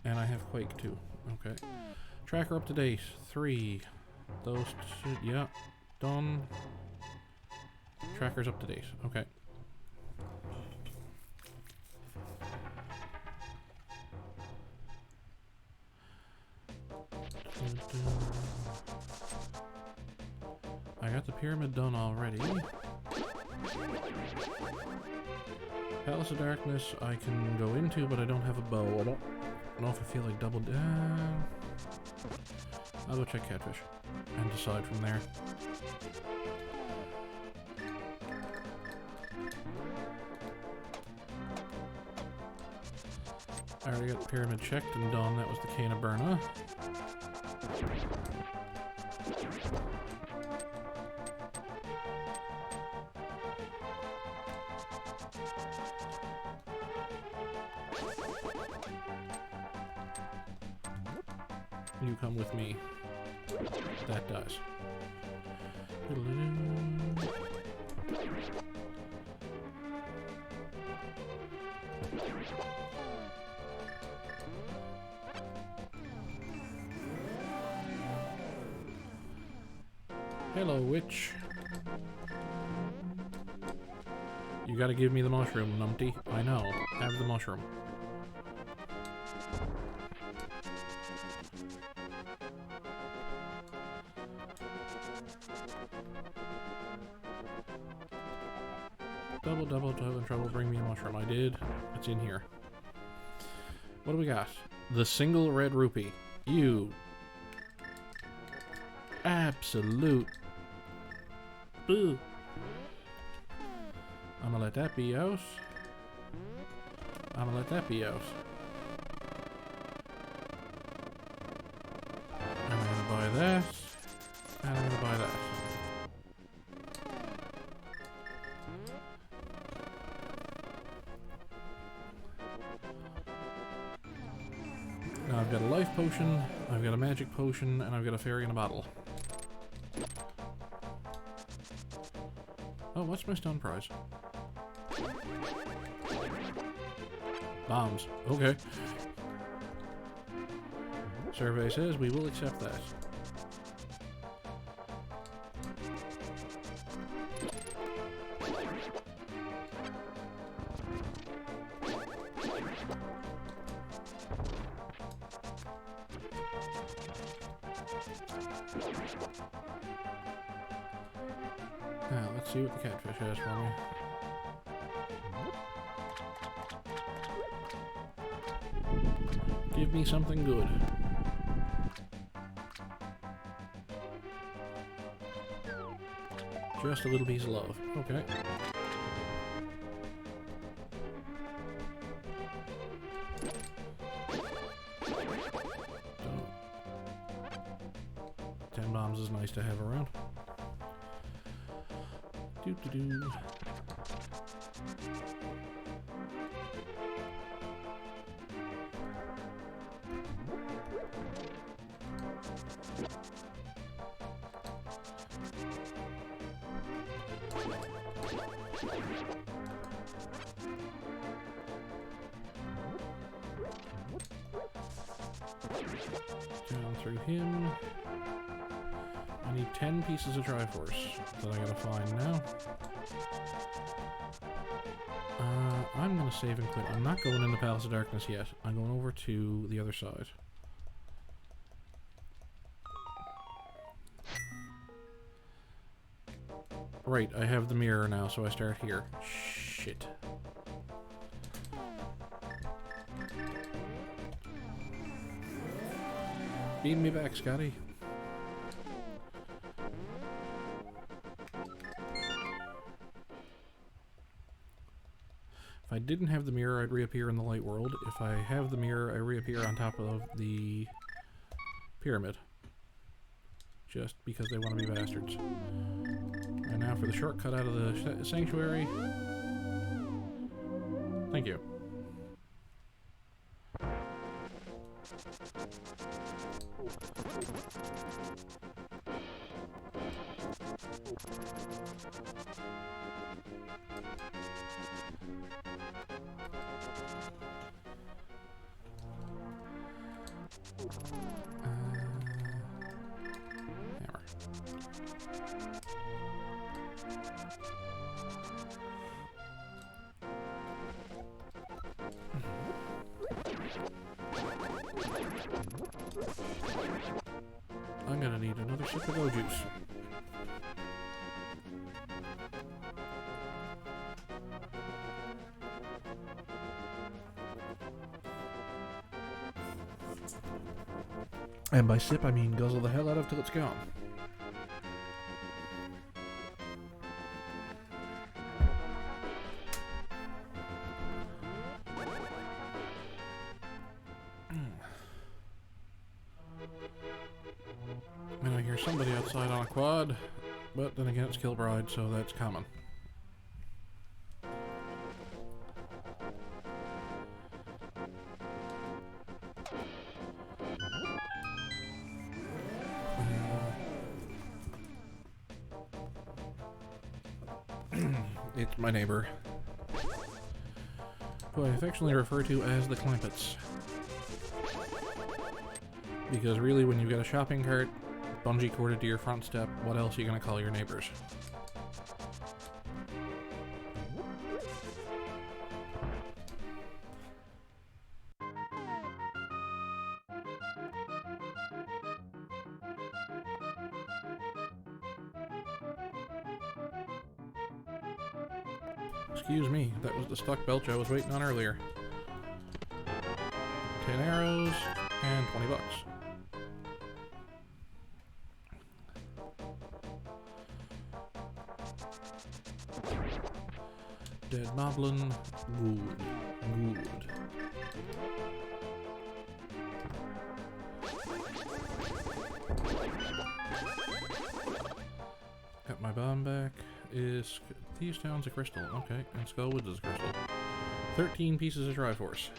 And I have Quake too. Okay. Tracker up to date. 3. Those two, yeah. Done. Tracker's up to date. Okay. I got the pyramid done already. Palace of Darkness I can go into, but I don't have a bow. I don't know if I feel like double... I'll go check Catfish and decide from there. I already got the pyramid checked and done. That was the Cane of Burna. You come with me. That does. Hello, witch. You gotta give me the mushroom, numpty. I know. Have the mushroom. Double in trouble, bring me a mushroom. I did. It's in here. What do we got? The single red rupee. You absolute. Ugh. I'm gonna let that be out. I'm gonna let that be out. I'm gonna buy that. And I'm gonna buy that. Now I've got a life potion, I've got a magic potion, and I've got a fairy in a bottle. Oh, what's my stone prize? Bombs. Okay. Survey says we will accept that. Now, let's see what the catfish has for me. Give me something good. Just a little piece of love. Okay. So, 10 bombs is nice to have around. Doo-doo-doo. Down through him. I need 10 pieces of Triforce that I gotta find now. I'm gonna save and quit. I'm not going in the Palace of Darkness yet. I'm going over to the other side. Right, I have the mirror now, so I start here. Shit. Beam me back, Scotty. If I didn't have the mirror, I'd reappear in the light world. If I have the mirror, I reappear on top of the pyramid. Just because they want to be bastards. And now for the shortcut out of the sanctuary. Thank you. Hammer. I'm gonna need another sip of go juice. And by sip, I mean guzzle the hell out of till it's gone. And I hear somebody outside on a quad, but then again it's Kilbride, so that's common. It's my neighbor, who I affectionately refer to as the Clampets. Because really, when you've got a shopping cart bungee corded to your front step, what else are you going to call your neighbors? Excuse me, that was the stuck belch I was waiting on earlier. 10 arrows and 20 bucks. Dead moblin, good, good. Got my bomb back. Is Thieves Town's a crystal? Okay, and Skullwoods is a crystal. 13 pieces of Triforce.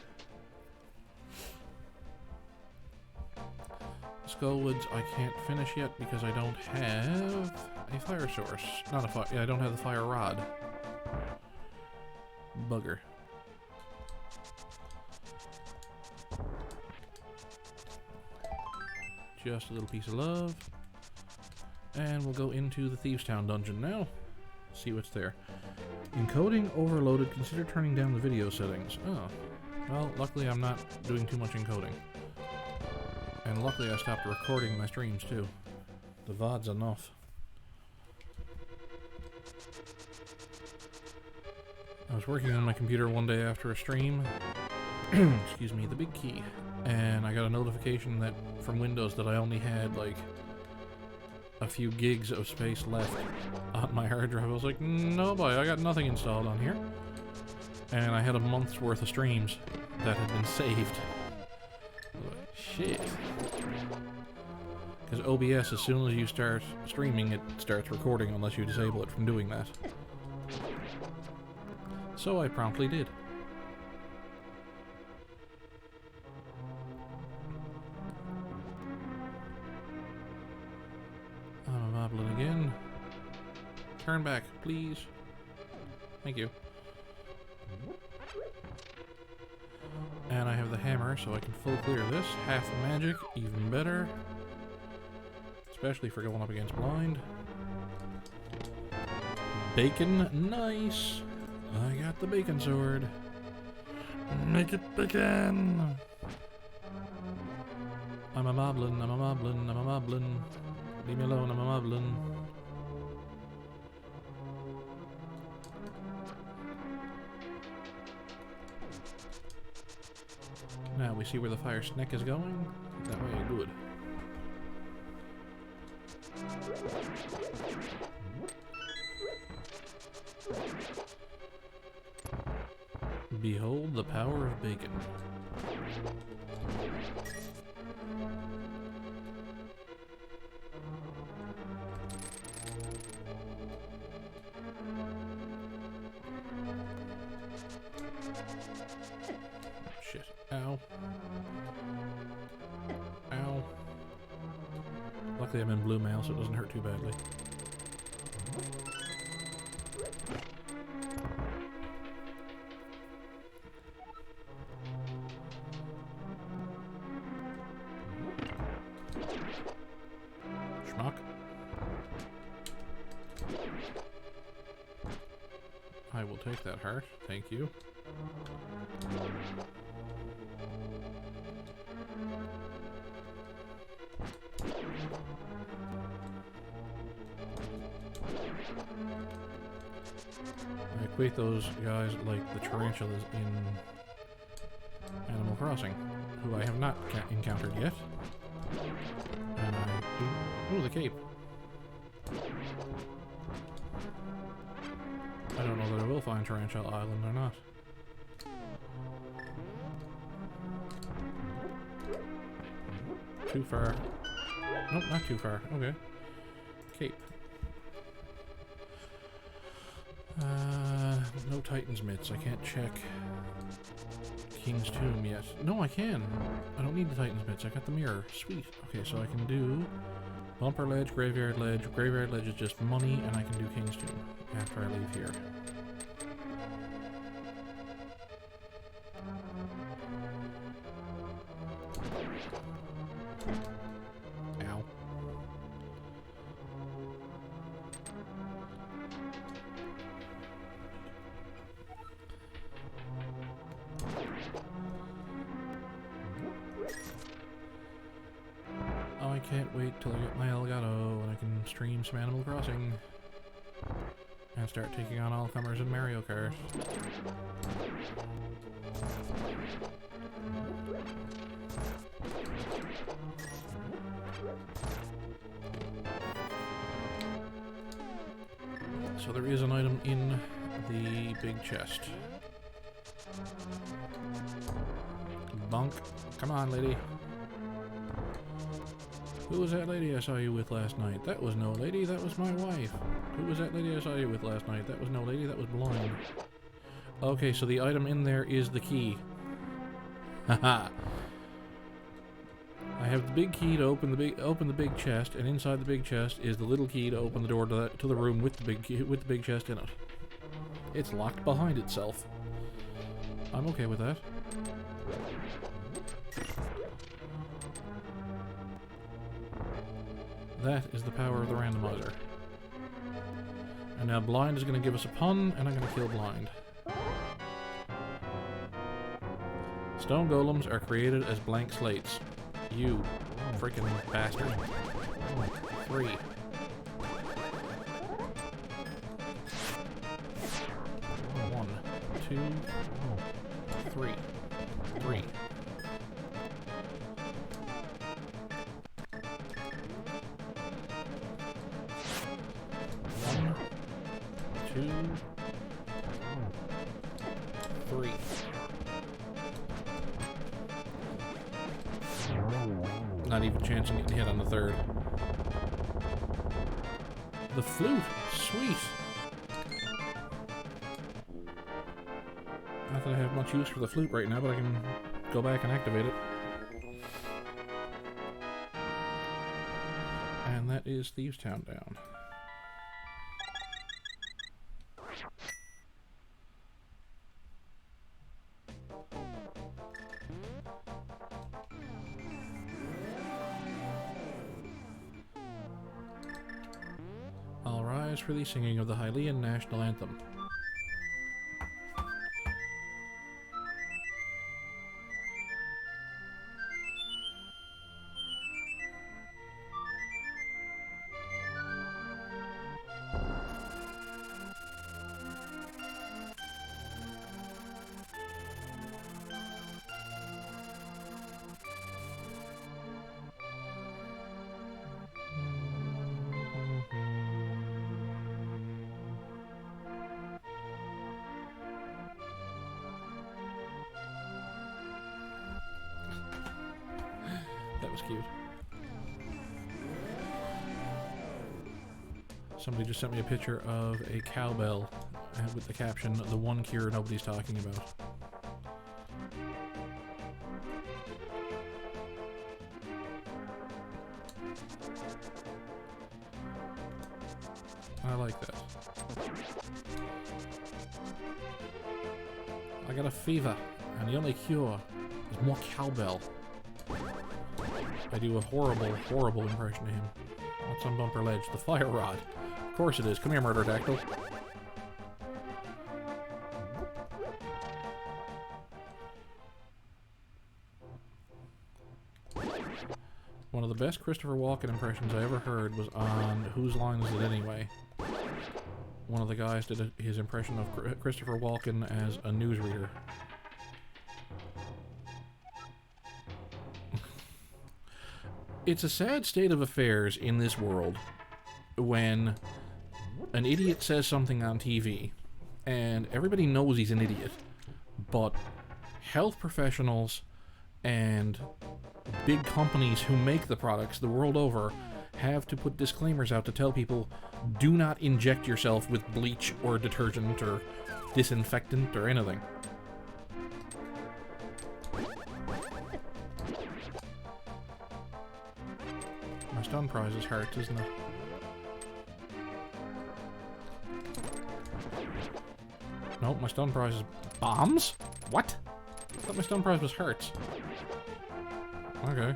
Skullwoods I can't finish yet because I don't have a fire source. Not a fire. Yeah, I don't have the fire rod. Bugger. Just a little piece of love. And we'll go into the Thieves Town dungeon now. See what's there. Encoding overloaded. Consider turning down the video settings. Oh. Well, luckily I'm not doing too much encoding. And luckily I stopped recording my streams too. The VOD's enough. I was working on my computer one day after a stream. Excuse me, the big key. And I got a notification that from Windows that I only had like a few gigs of space left on my hard drive. I was like, no boy, I got nothing installed on here. And I had a month's worth of streams that had been saved. Shit. Because OBS, as soon as you start streaming, it starts recording unless you disable it from doing that. So I promptly did. I'm wobbling again. Turn back, please. Thank you. And I have the hammer, so I can full clear this. Half the magic, even better. Especially for going up against blind. Bacon, nice. I got the bacon sword. Make it bacon. I'm a moblin, I'm a moblin, I'm a moblin. Leave me alone, I'm a moblin. Now we see where the fire snake is going. That way, good. Behold the power of bacon. Shit. Ow. Ow. Luckily I'm in blue mail, so it doesn't hurt too badly. Schmuck. I will take that heart, thank you. I equate those guys like the tarantulas in Animal Crossing, who I have not encountered yet. And I do... Ooh, the cape. I don't know that I will find Tarantula Island or not. Too far. Nope, not too far. Okay. Cape. No Titan's mitts. I can't check King's Tomb yet. No, I can. I don't need the Titan's mitts. I got the mirror. Sweet. Okay, so I can do Bumper Ledge, Graveyard Ledge. Graveyard Ledge is just money, and I can do King's Tomb after I leave here. Ow. Oh, I can't wait till I get my Elgato and I can stream some Animal Crossing and start taking on all comers in Mario Kart. So there is an item in the big chest. Bunk. Come on, lady. Who was that lady I saw you with last night? That was no lady, that was my wife. Who was that lady I saw you with last night? That was no lady, that was blind. Okay, so the item in there is the key. Haha. I have the big key to open the big chest, and inside the big chest is the little key to open the door to the room with the big chest in it. It's locked behind itself. I'm okay with that. That is the power of the randomizer. And now blind is going to give us a pun, and I'm going to kill blind. Stone golems are created as blank slates. You freaking bastard. 3. 1, 2, 3. 3. 1, 2, 3. Not even chancing getting hit on the third. The flute! Sweet! Not that I have much use for the flute right now, but I can go back and activate it. And that is Thieves' Town down. All rise for the singing of the Hylian national anthem. That was cute. Somebody just sent me a picture of a cowbell with the caption, "The one cure nobody's talking about." I like that. I got a fever, and the only cure is more cowbell. I do a horrible, horrible impression of him. What's on Bumper Ledge? The fire rod. Of course it is. Come here, Murder Dactyl. One of the best Christopher Walken impressions I ever heard was on Whose Line Is It Anyway? One of the guys did his impression of Christopher Walken as a newsreader. It's a sad state of affairs in this world when an idiot says something on TV and everybody knows he's an idiot, but health professionals and big companies who make the products the world over have to put disclaimers out to tell people, do not inject yourself with bleach or detergent or disinfectant or anything. My stun prize is hurt, isn't it? Nope, my stun prize is bombs? What? I thought my stun prize was hurts. Okay.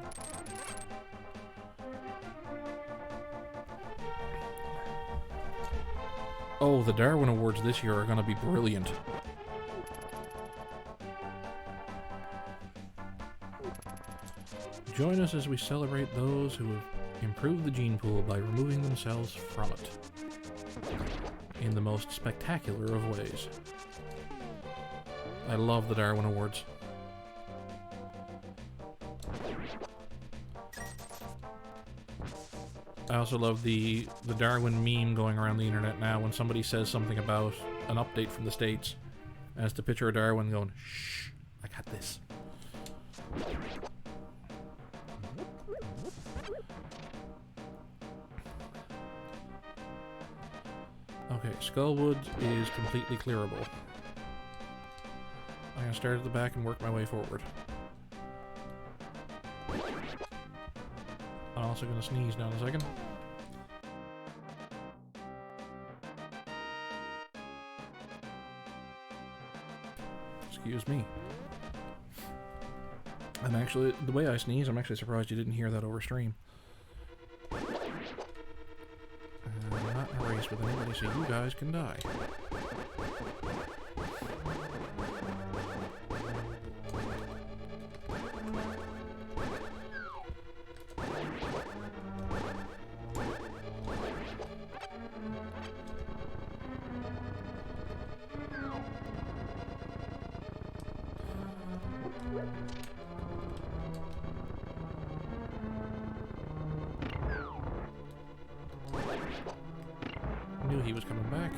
Oh, the Darwin Awards this year are going to be brilliant. Join us as we celebrate those who have improved the gene pool by removing themselves from it in the most spectacular of ways. I love the Darwin Awards. I also love the Darwin meme going around the internet now when somebody says something about an update from the States, as the picture of Darwin going, "Shh, I got this." Okay, Skullwood is completely clearable. I'm gonna start at the back and work my way forward. I'm also gonna sneeze now in a second. Excuse me. I'm actually, the way I sneeze, I'm actually surprised you didn't hear that over stream. I'm not in a race with anybody, so you guys can die. he was coming back.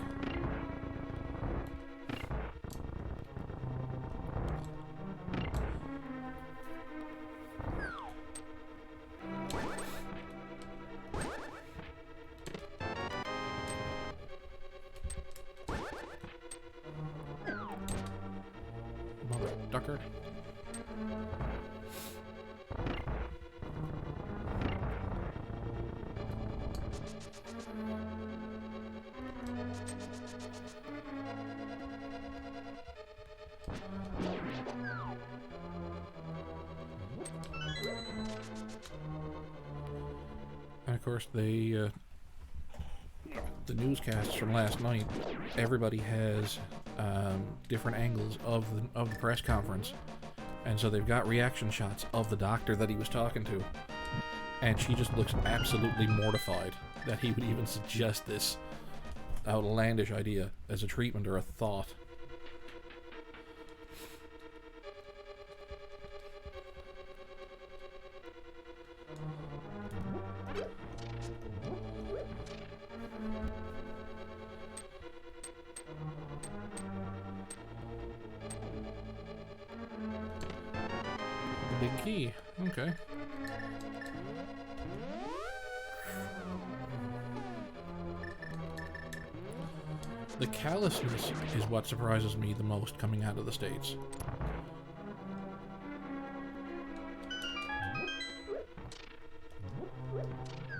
Mother ducker. And of course, the newscasts from last night, everybody has different angles of the press conference, and so they've got reaction shots of the doctor that he was talking to, and she just looks absolutely mortified that he would even suggest this outlandish idea as a treatment or a thought. Big key. Okay. The callousness is what surprises me the most coming out of the States.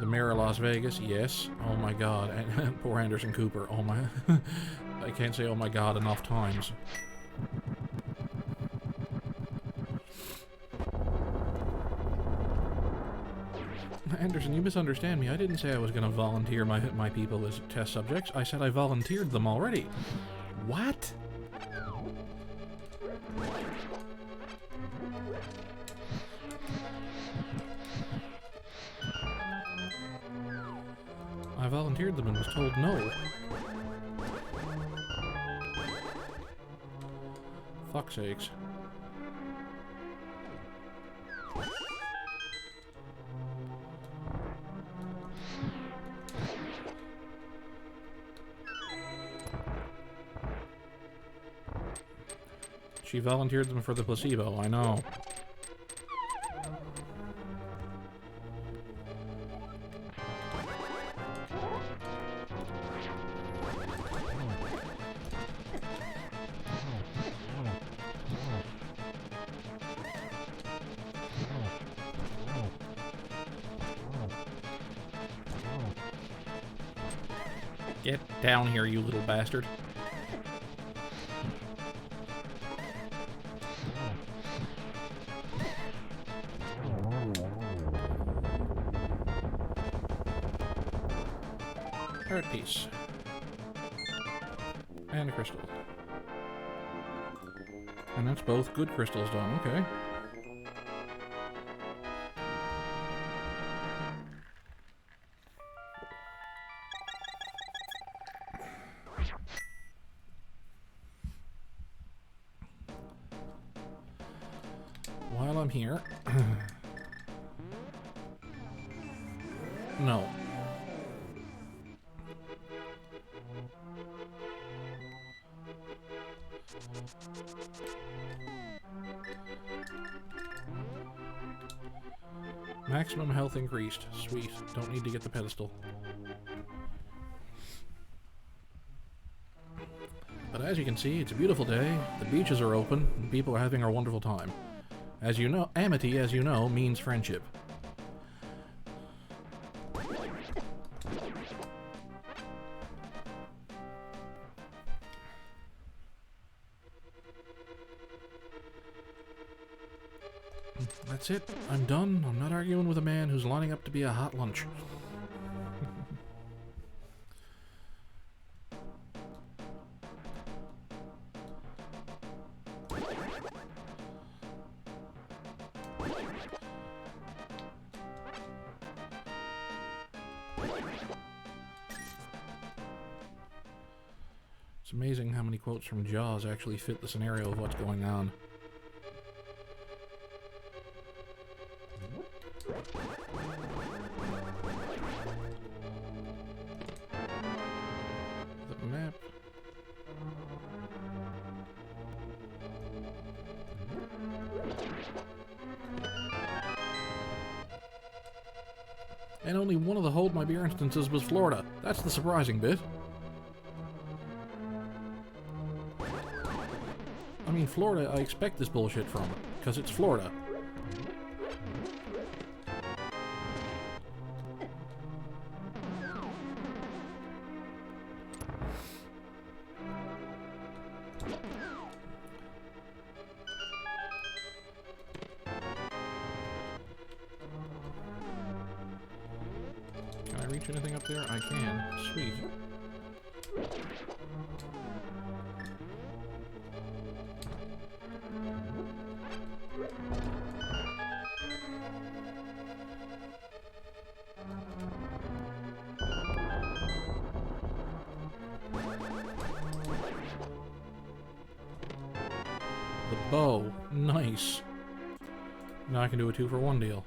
The Mayor of Las Vegas, yes. Oh my god. And poor Anderson Cooper. Oh my... I can't say oh my god enough times. Anderson, you misunderstand me. I didn't say I was going to volunteer my people as test subjects. I said I volunteered them already. What? I volunteered them and was told no. Fuck's sakes. She volunteered them for the placebo, I know. Get down here, you little bastard. Art piece. And a crystal. And that's both good crystals done, okay. While I'm here... No. Maximum health increased. Sweet. Don't need to get the pedestal. But as you can see, it's a beautiful day. The beaches are open, and people are having a wonderful time. As you know, amity, as you know, means friendship. That's it. I'm done. I'm not arguing with a man who's lining up to be a hot lunch. It's amazing how many quotes from Jaws actually fit the scenario of what's going on. and only one of the hold my beer instances was Florida. That's the surprising bit. I mean, Florida, I expect this bullshit from, because it's Florida. Can I reach anything up there? I can. Sweet. The bow. Nice. Now I can do a 2-for-1 deal.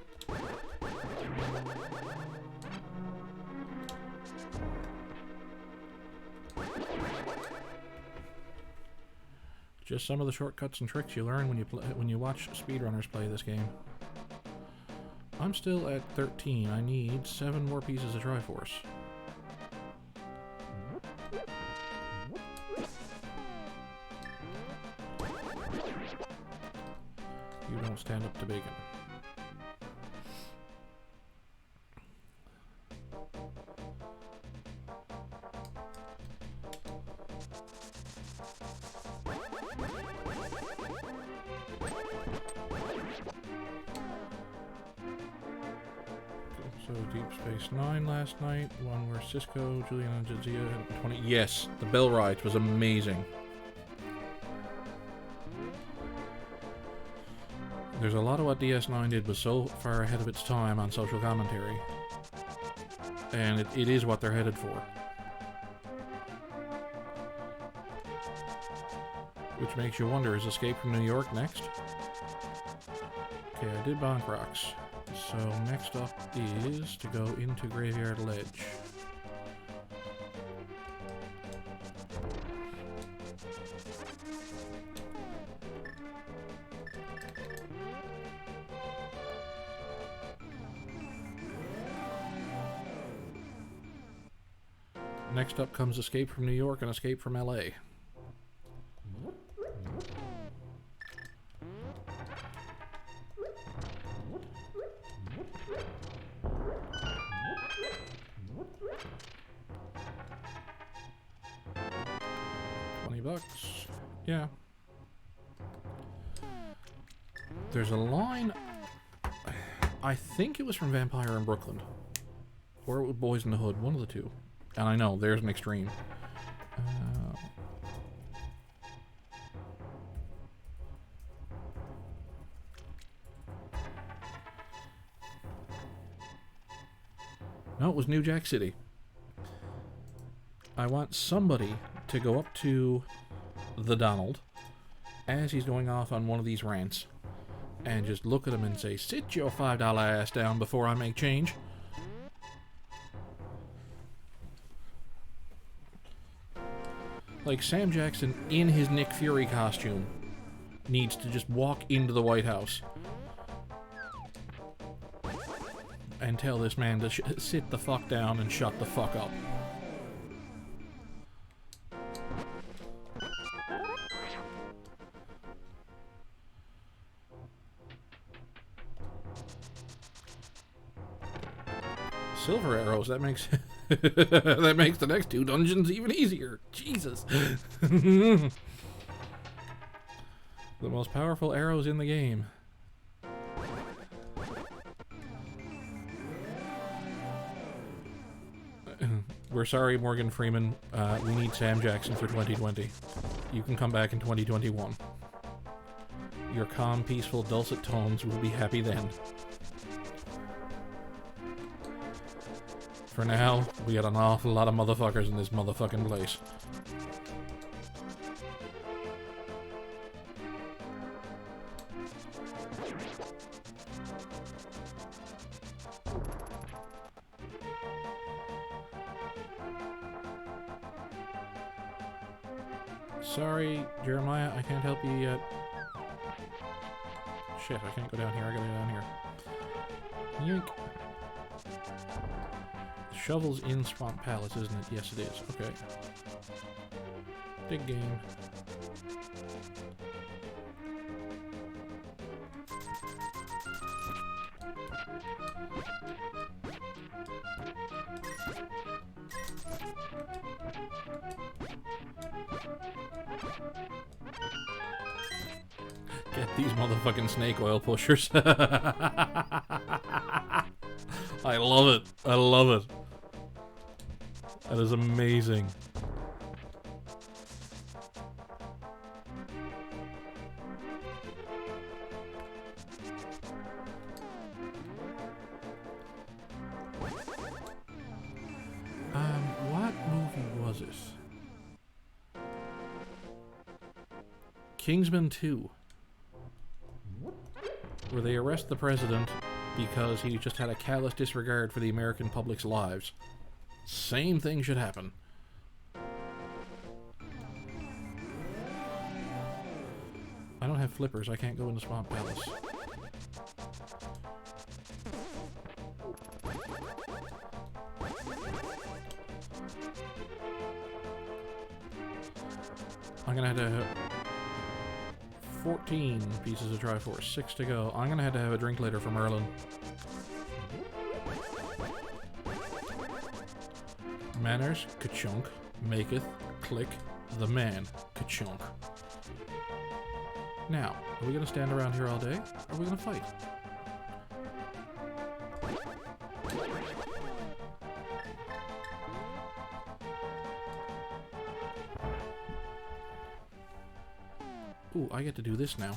Just some of the shortcuts and tricks you learn when you watch speedrunners play this game. I'm still at 13. I need 7 more pieces of Triforce. You don't stand up to bacon. So Deep Space Nine last night, one where Cisco, Julian, and Jadzia had 20. Yes, the Bell Ride was amazing. There's a lot of what DS9 did was so far ahead of its time on social commentary. And it is what they're headed for. Which makes you wonder, is Escape from New York next? Okay, I did Bonk Rocks. So next up is to go into Graveyard Ledge. Next up comes Escape from New York and Escape from LA. $20. Yeah. There's a line. I think it was from Vampire in Brooklyn. Or it was Boys in the Hood, one of the two. And I know, there's an extreme. No, it was New Jack City. I want somebody to go up to the Donald as he's going off on one of these rants and just look at him and say, "Sit your $5 ass down before I make change." Like, Sam Jackson, in his Nick Fury costume, needs to just walk into the White House and tell this man to sit the fuck down and shut the fuck up. Silver arrows, that makes that makes the next 2 dungeons even easier. Jesus. The most powerful arrows in the game. We're sorry, Morgan Freeman. We need Sam Jackson for 2020. You can come back in 2021. Your calm, peaceful, dulcet tones will be happy then. For now, we got an awful lot of motherfuckers in this motherfucking place. Sorry, Jeremiah, I can't help you yet. Shit, I can't go down here, I gotta go down here. Yoink. The shovel's in Swamp Palace, isn't it? Yes, it is. Okay. Big game. Get these motherfucking snake oil pushers. I love it. I love it. That is amazing. What movie was it? Kingsman 2. Where they arrest the president because he just had a callous disregard for the American public's lives. Same thing should happen. I don't have flippers. I can't go into Swamp Palace. I'm gonna have to have 14 pieces of Triforce, 6 to go. I'm gonna have to have a drink later for Merlin. Manners, ka-chunk, maketh, click, the man, ka-chunk. Now, are we gonna stand around here all day, or are we gonna fight? Ooh, I get to do this now.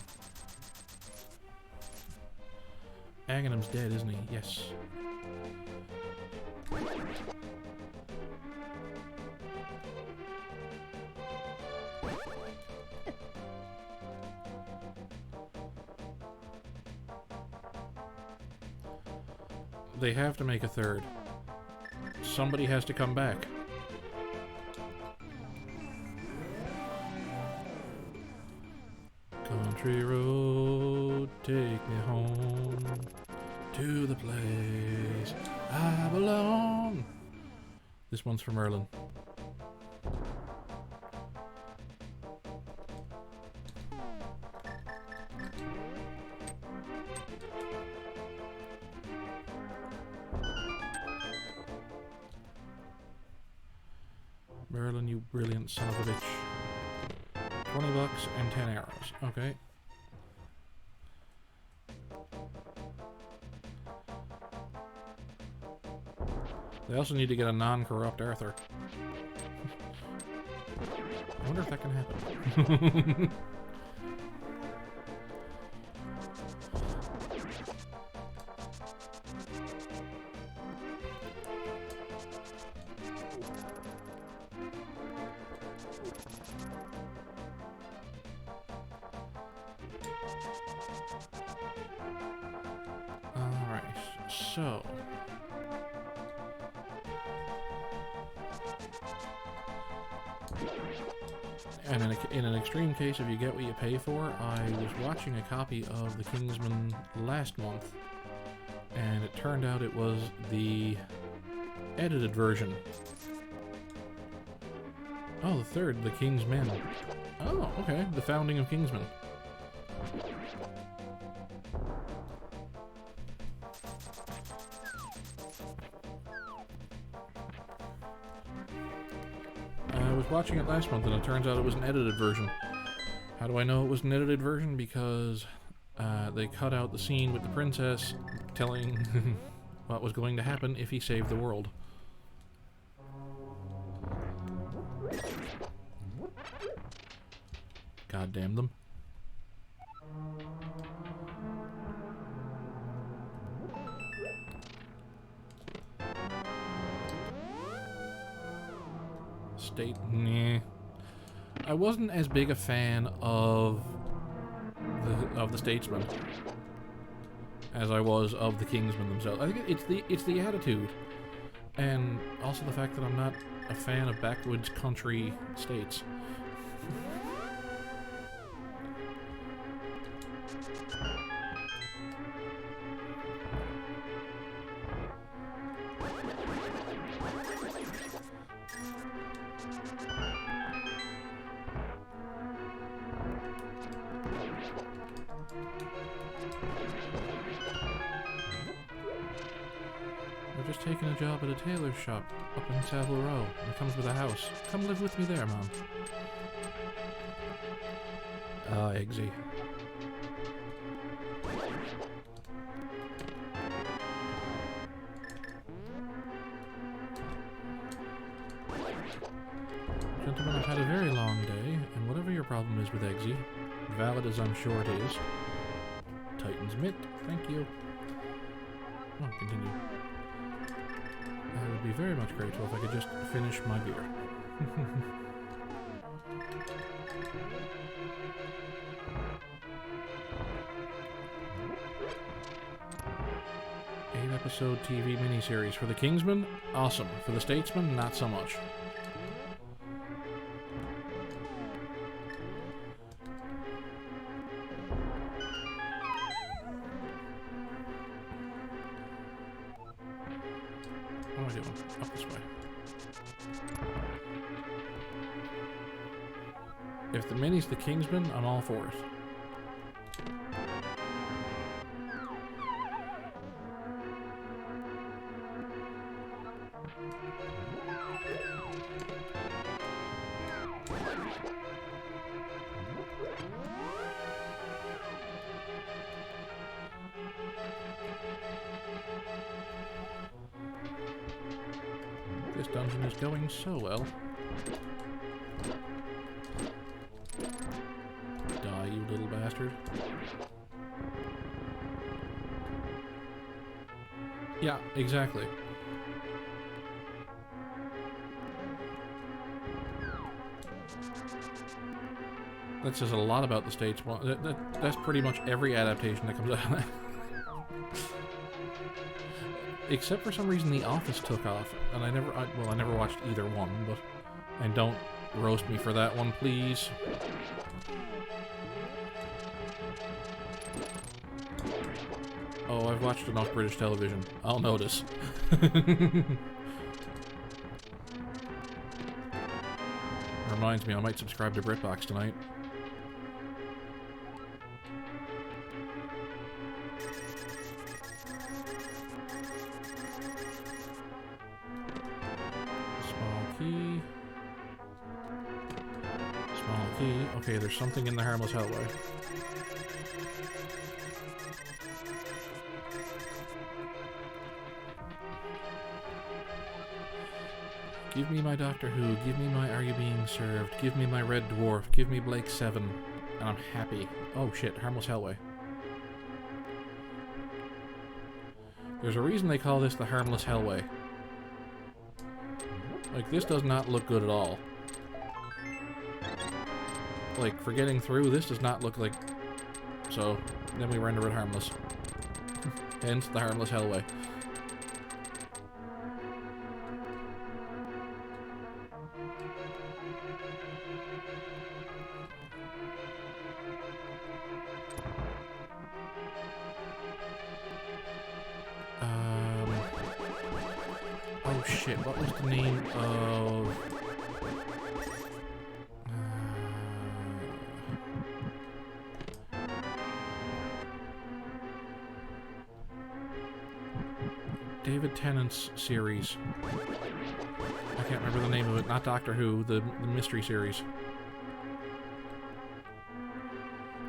Aghanim's dead, isn't he? Yes. They have to make a third. Somebody has to come back. Country road, take me home to the place I belong. This one's for Merlin. Merlin, you brilliant son of a bitch. 20 bucks and 10 arrows. Okay. They also need to get a non-corrupt Arthur. I wonder if that can happen. So, and in an extreme case of you get what you pay for, I was watching a copy of The Kingsman last month, and it turned out it was the edited version. Oh, the third, The King's Men. Oh, okay, The Founding of Kingsman. I was watching it last month and it turns out it was an edited version. How do I know it was an edited version? Because they cut out the scene with the princess telling what was going to happen if he saved the world. God damn them. State, nah. I wasn't as big a fan of the Statesman as I was of the Kingsmen themselves. I think it's the attitude, and also the fact that I'm not a fan of backwoods country states. I've just taken a job at a tailor's shop up in Savile Row, and it comes with a house. Come live with me there, Mom. Ah, Eggsy. Gentlemen, I've had a very long day, and whatever your problem is with Eggsy, valid as I'm sure it is, Titan's mitt, thank you. Oh, continue. I would be very much grateful if I could just finish my beer. 8-episode TV miniseries. For the Kingsman, awesome. For the Statesman, not so much. What am I doing? Up this way. If the mini's the Kingsman, I'm all for it. This dungeon is going so well. Die, you little bastard. Yeah, exactly. That says a lot about the States. That's pretty much every adaptation that comes out of that. Except for some reason The Office took off, and I never watched either one, but... And don't roast me for that one, please. Oh, I've watched enough British television. I'll notice. Reminds me, I might subscribe to BritBox tonight. Small key. Okay, there's something in the Harmless Hellway. Give me my Doctor Who, give me my Are You Being Served, give me my Red Dwarf, give me Blake 7, and I'm happy. Oh shit, Harmless Hellway. There's a reason they call this the Harmless Hellway. Like, this does not look good at all. Like, for getting through, this does not look like... So, then we render it harmless. Hence, the Harmless Hellway. Oh shit, what was the name of... David Tennant's series. I can't remember the name of it. Not Doctor Who, the mystery series.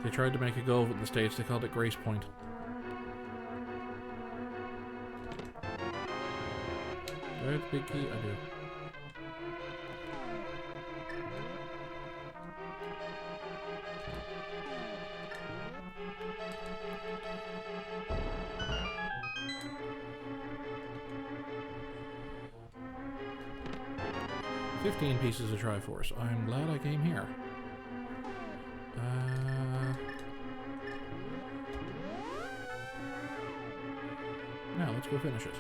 They tried to make a go of it in the States. They called it Grace Point. Do I have the big key? I do. $15 pieces of Triforce. I'm glad I came here. Now let's go finish it.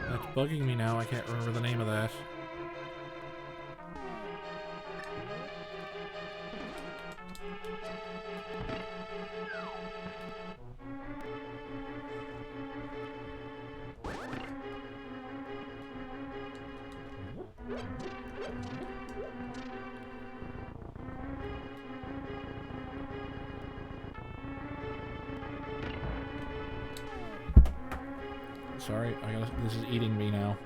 That's bugging me now. I can't remember the name of that. Sorry, this is eating me now.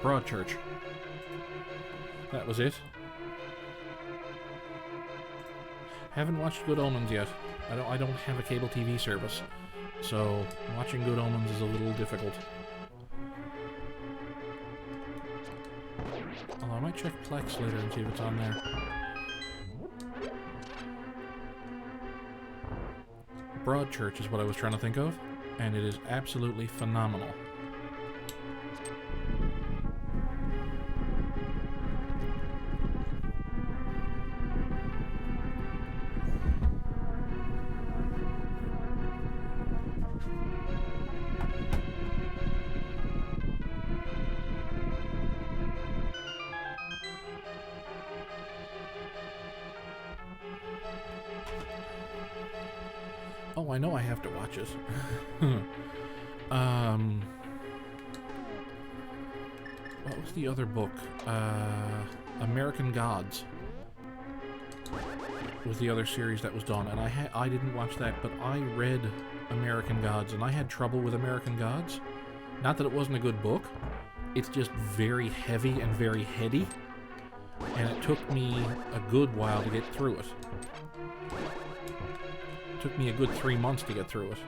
Broadchurch. That was it. Haven't watched Good Omens yet. I don't have a cable TV service, so watching Good Omens is a little difficult. Although I might check Plex later and see if it's on there. Broadchurch is what I was trying to think of, and it is absolutely phenomenal. Oh, I know I have to watch it. What was the other book? American Gods was the other series that was done, and I didn't watch that, but I read American Gods, and I had trouble with American Gods. Not that it wasn't a good book, it's just very heavy and very heady, and it took me a good while to get through it. Took me a good 3 months to get through it.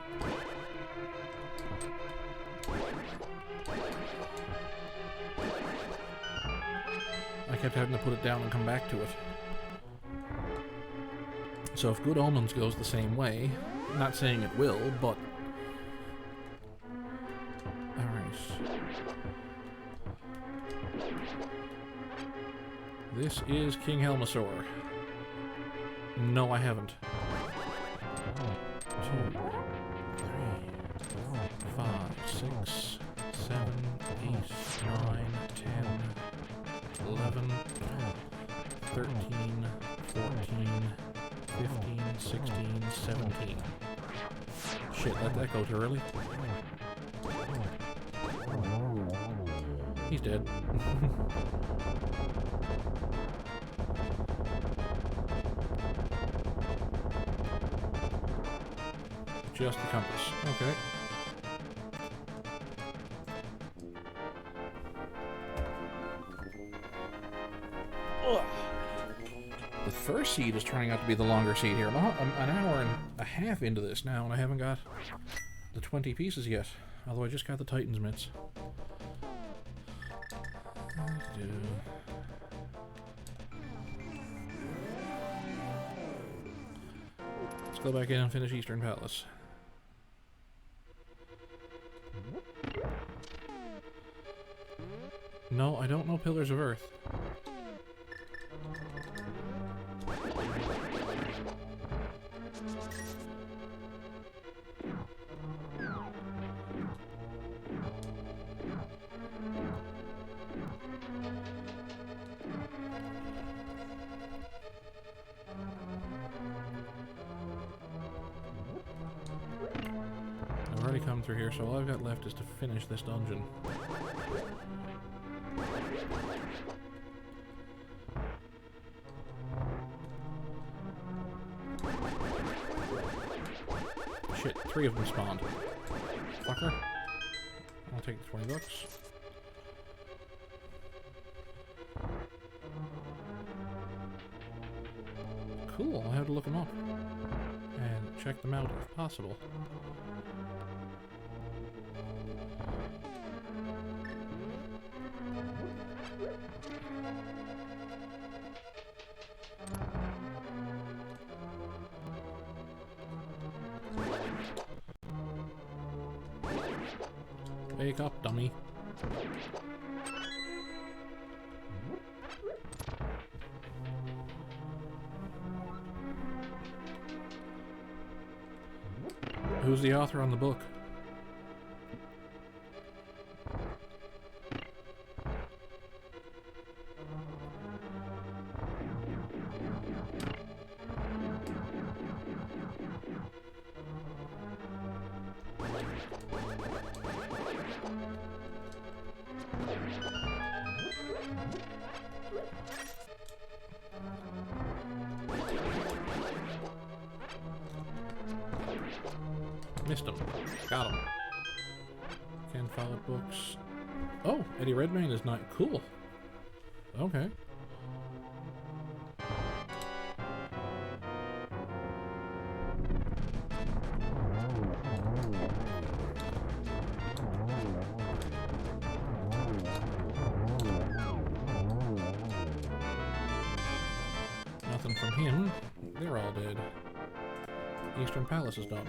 I kept having to put it down and come back to it. So if Good Omens goes the same way, not saying it will, but... Alright. This is King Helmasaur. No, I haven't. 2, 3, 4, 5, 6, 7, 8, 9, 10, 11, 13, 14, 15, 16, 17. Shit, let that go too early. He's dead. Just the compass. Okay. Ugh. The first seed is turning out to be the longer seed here. I'm an hour and a half into this now, and I haven't got the 20 pieces yet. Although I just got the Titan's mitts. Let's go back in and finish Eastern Palace. No, I don't know Pillars of Earth. I've already come through here, so all I've got left is to finish this dungeon. Shit, 3 of them spawned. Fucker. I'll take the 20 bucks. Cool, I'll have to look them up. And check them out if possible. Wake up, dummy. Who's the author on the book? Missed him. Got him. Can follow books. Oh, Eddie Redmayne is not cool. Okay. Nothing from him. They're all dead. Eastern Palace is done.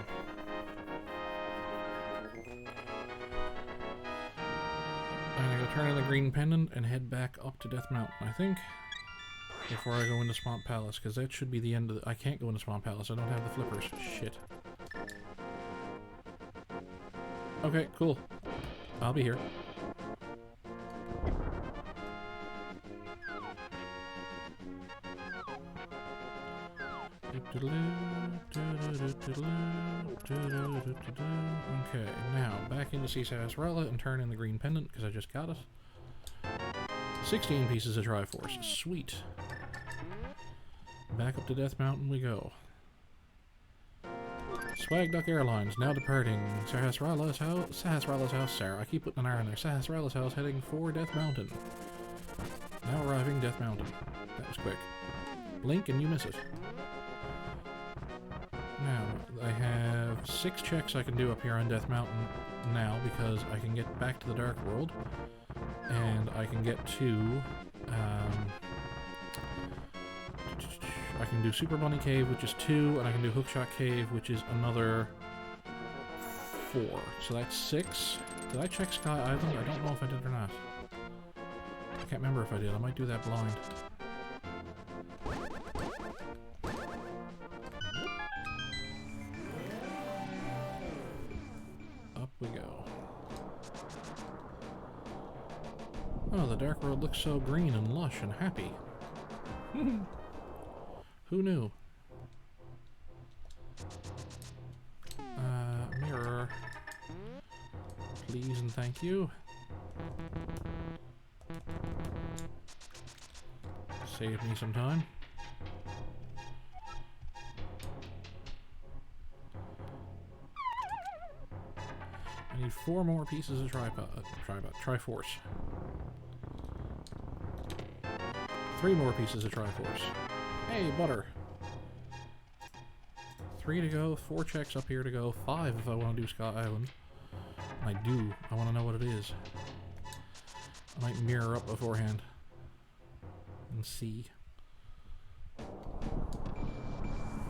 I'm gonna go turn in the green pendant and head back up to Death Mountain, I think, before I go into Swamp Palace, because that should be the end of the... I can't go into Swamp Palace, I don't have the flippers. Shit. Okay, cool. I'll be here. Okay, now back into see Sahasrara and turn in the green pendant because I just got it. 16 pieces of Triforce. Sweet. Back up to Death Mountain we go. Swag Duck Airlines now departing Sahasrara's house. Sarah, I keep putting an R in there. Sahasrara's house heading for Death Mountain. Now arriving Death Mountain. That was quick. Blink and you miss it. Now, I have 6 checks I can do up here on Death Mountain now because I can get back to the Dark World and I can get to I can do Super Bunny Cave, which is 2, and I can do Hookshot Cave, which is another 4. So that's 6. Did I check Sky Island? I don't know if I did or not. I can't remember if I did. I might do that blind. Up we go. Oh, the Dark World looks so green and lush and happy. Who knew? Mirror. Please and thank you. Save me some time. I need 4 more pieces of Triforce. 3 more pieces of Triforce. Hey, butter. 3 to go, 4 checks up here to go, 5 if I want to do Scott Island. I do. I want to know what it is. I might mirror up beforehand and see.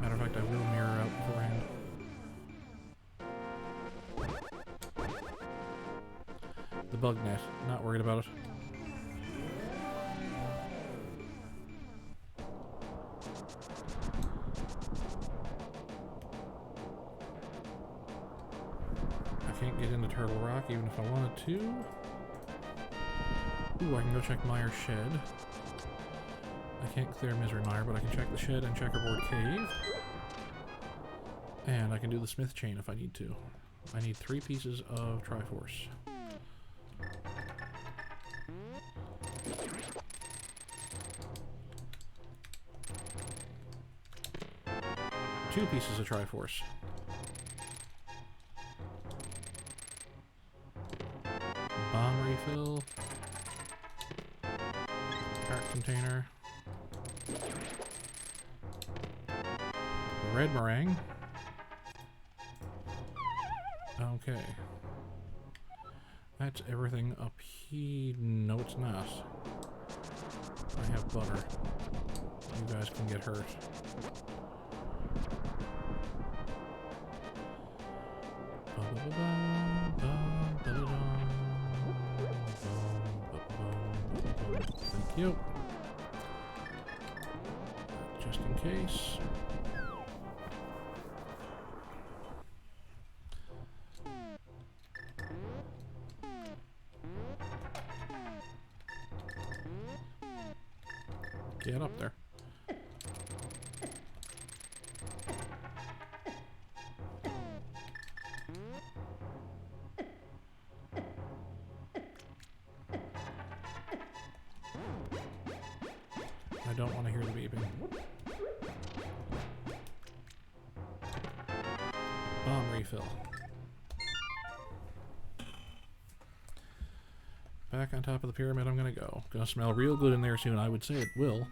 Matter of fact, I will mirror out beforehand. The bug net. Not worried about it. Can't get into Turtle Rock even if I wanted to. Ooh, I can go check Meyer's shed. I can't clear Misery Mire, but I can check the shed and Checkerboard Cave. And I can do the Smith Chain if I need to. I need 3 pieces of Triforce. Two pieces of Triforce. Bomb refill. Cart container. Red meringue. Okay. That's everything up here. No, it's not. I have butter. You guys can get hurt. Thank you. Just in case. Get up there. I don't want to hear the beeping. Bomb refill. Back on top of the pyramid I'm gonna go. Gonna smell real good in there soon. I would say it will.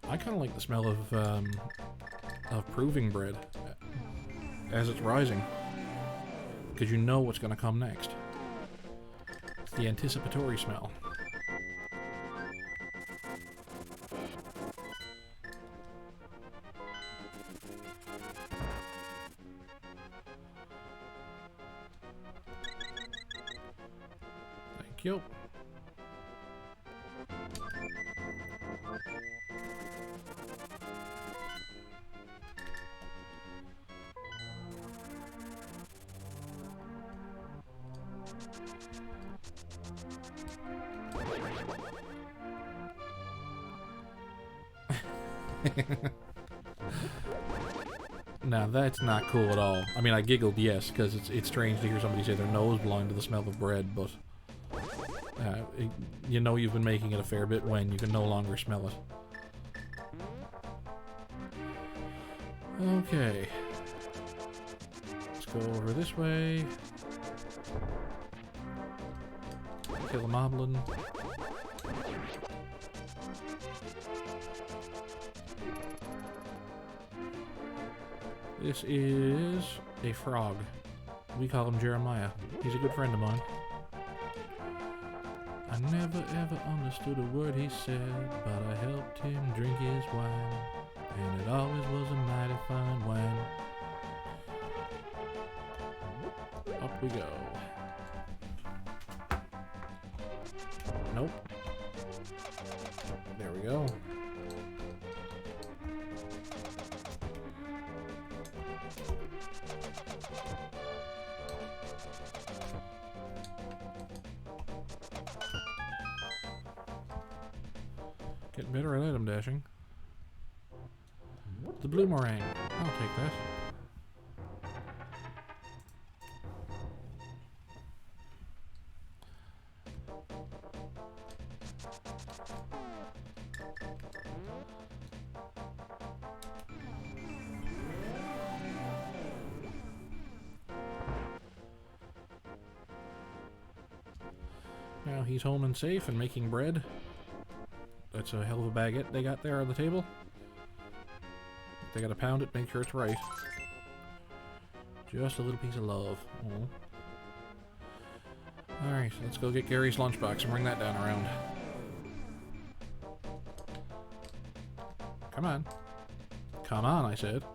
I kind of like the smell of proving bread as it's rising, because you know what's gonna come next. It's the anticipatory smell. Thank you. Now that's not cool at all. I mean, I giggled, yes, because it's strange to hear somebody say their nose blind to the smell of bread, but you know you've been making it a fair bit when you can no longer smell it. Okay. Let's go over this way. Kill a moblin. This is a frog. We call him Jeremiah. He's a good friend of mine. I never ever understood a word he said, but I helped him drink his wine, and it always was a mighty fine wine. Up we go. Nope. There we go. Getting better at item dashing. The blue meringue. I'll take that. Now he's home and safe and making bread. That's a hell of a baguette they got there on the table. They gotta pound it, make sure it's right. Just a little piece of love. Oh. Alright, let's go get Gary's lunchbox and bring that down around. Come on. Come on, I said.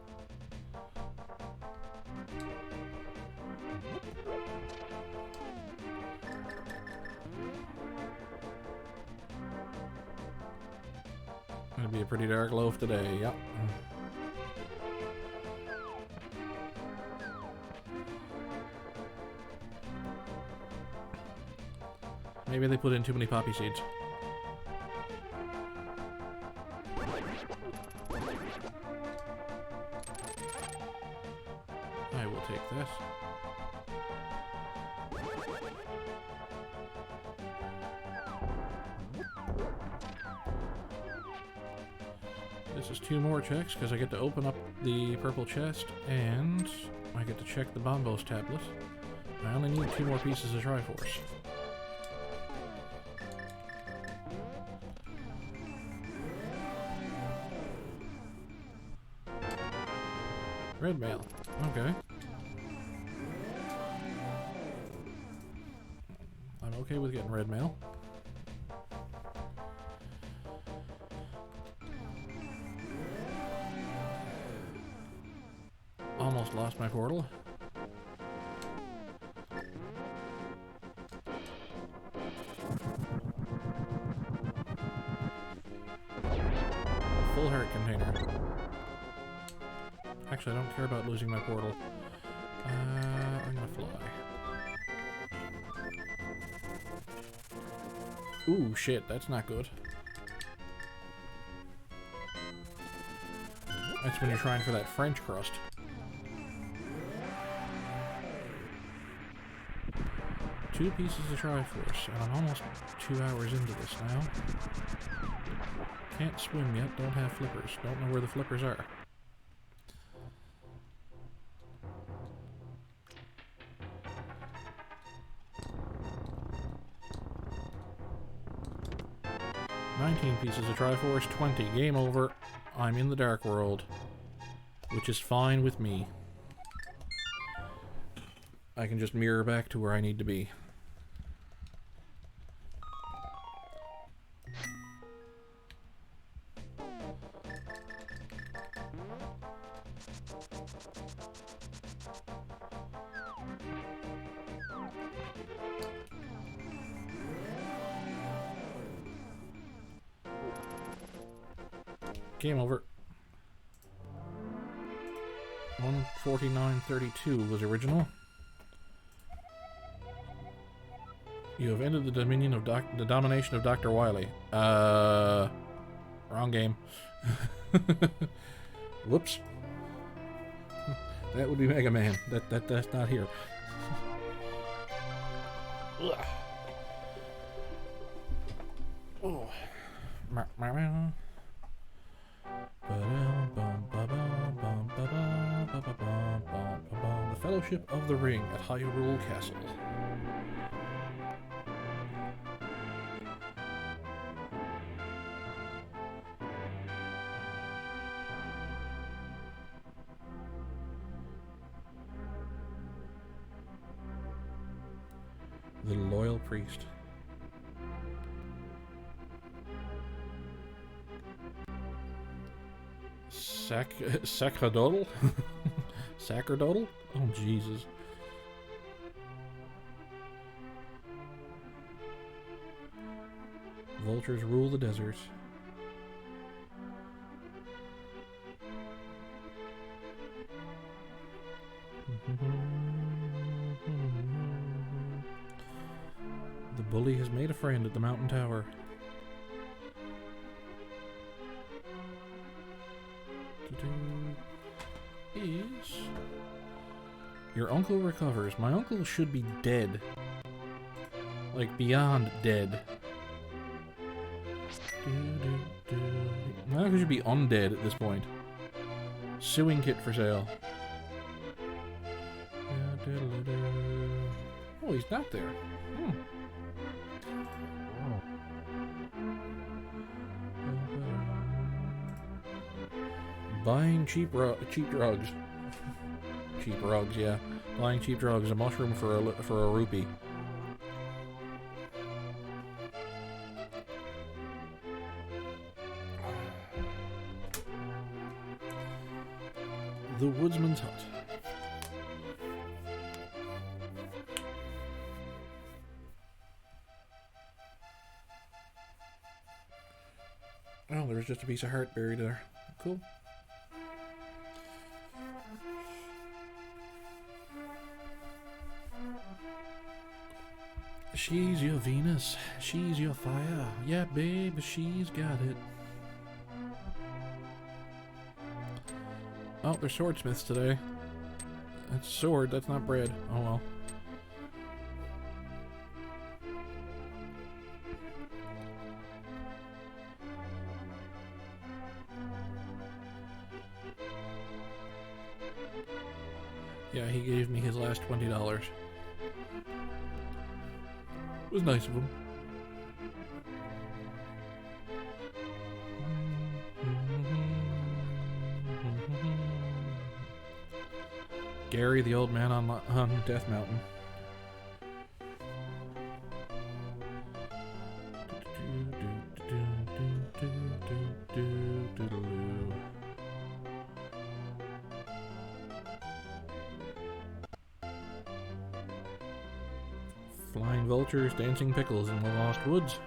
Gonna be a pretty dark loaf today, yep. Maybe they put in too many poppy seeds. I will take this. This is 2 more checks because I get to open up the purple chest and I get to check the Bombos tablet. I only need 2 more pieces of Triforce. Red mail. Okay. I'm okay with getting red mail. Almost lost my portal. Full heart container. Actually, I don't care about losing my portal. I'm gonna fly. Ooh, shit, that's not good. That's when you're trying for that French crust. Two pieces of Triforce, and I'm almost 2 hours into this now. Can't swim yet, don't have flippers. Don't know where the flippers are. $19 pieces of Triforce, 20. Game over. I'm in the Dark World, which is fine with me. I can just mirror back to where I need to be. Game over. 149.32 was original. You have ended the dominion of the domination of Dr. Wily. Wrong game. Whoops. That would be Mega Man. That's not here. Oh. The Fellowship of the Ring at Hyrule Castle. The Loyal Priest. Sacerdotal? Sacerdotal? Oh, Jesus. Vultures rule the deserts. The bully has made a friend at the mountain tower. Is your uncle recovers? My uncle should be dead, like beyond dead. My uncle should be undead at this point. Sewing kit for sale. Oh, he's not there. Buying cheap drugs. Cheap drugs, yeah. Buying cheap drugs. A mushroom for a rupee. The Woodsman's Hut. Oh, there's just a piece of heart buried there. Cool. She's your Venus. She's your fire. Yeah, babe, she's got it. Oh, they're swordsmiths today. That's sword, that's not bread. Oh well. Yeah, he gave me his last $20. It was nice of him. Gary, the old man on Death Mountain. Flying vultures, dancing pickles in the Lost Woods.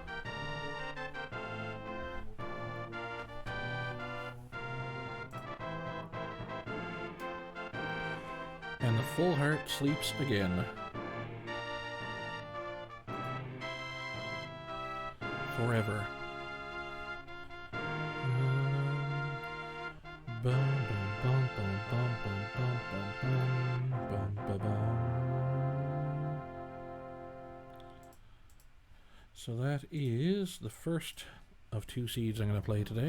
And the full heart sleeps again. Forever. So that is the first of 2 seeds I'm going to play today.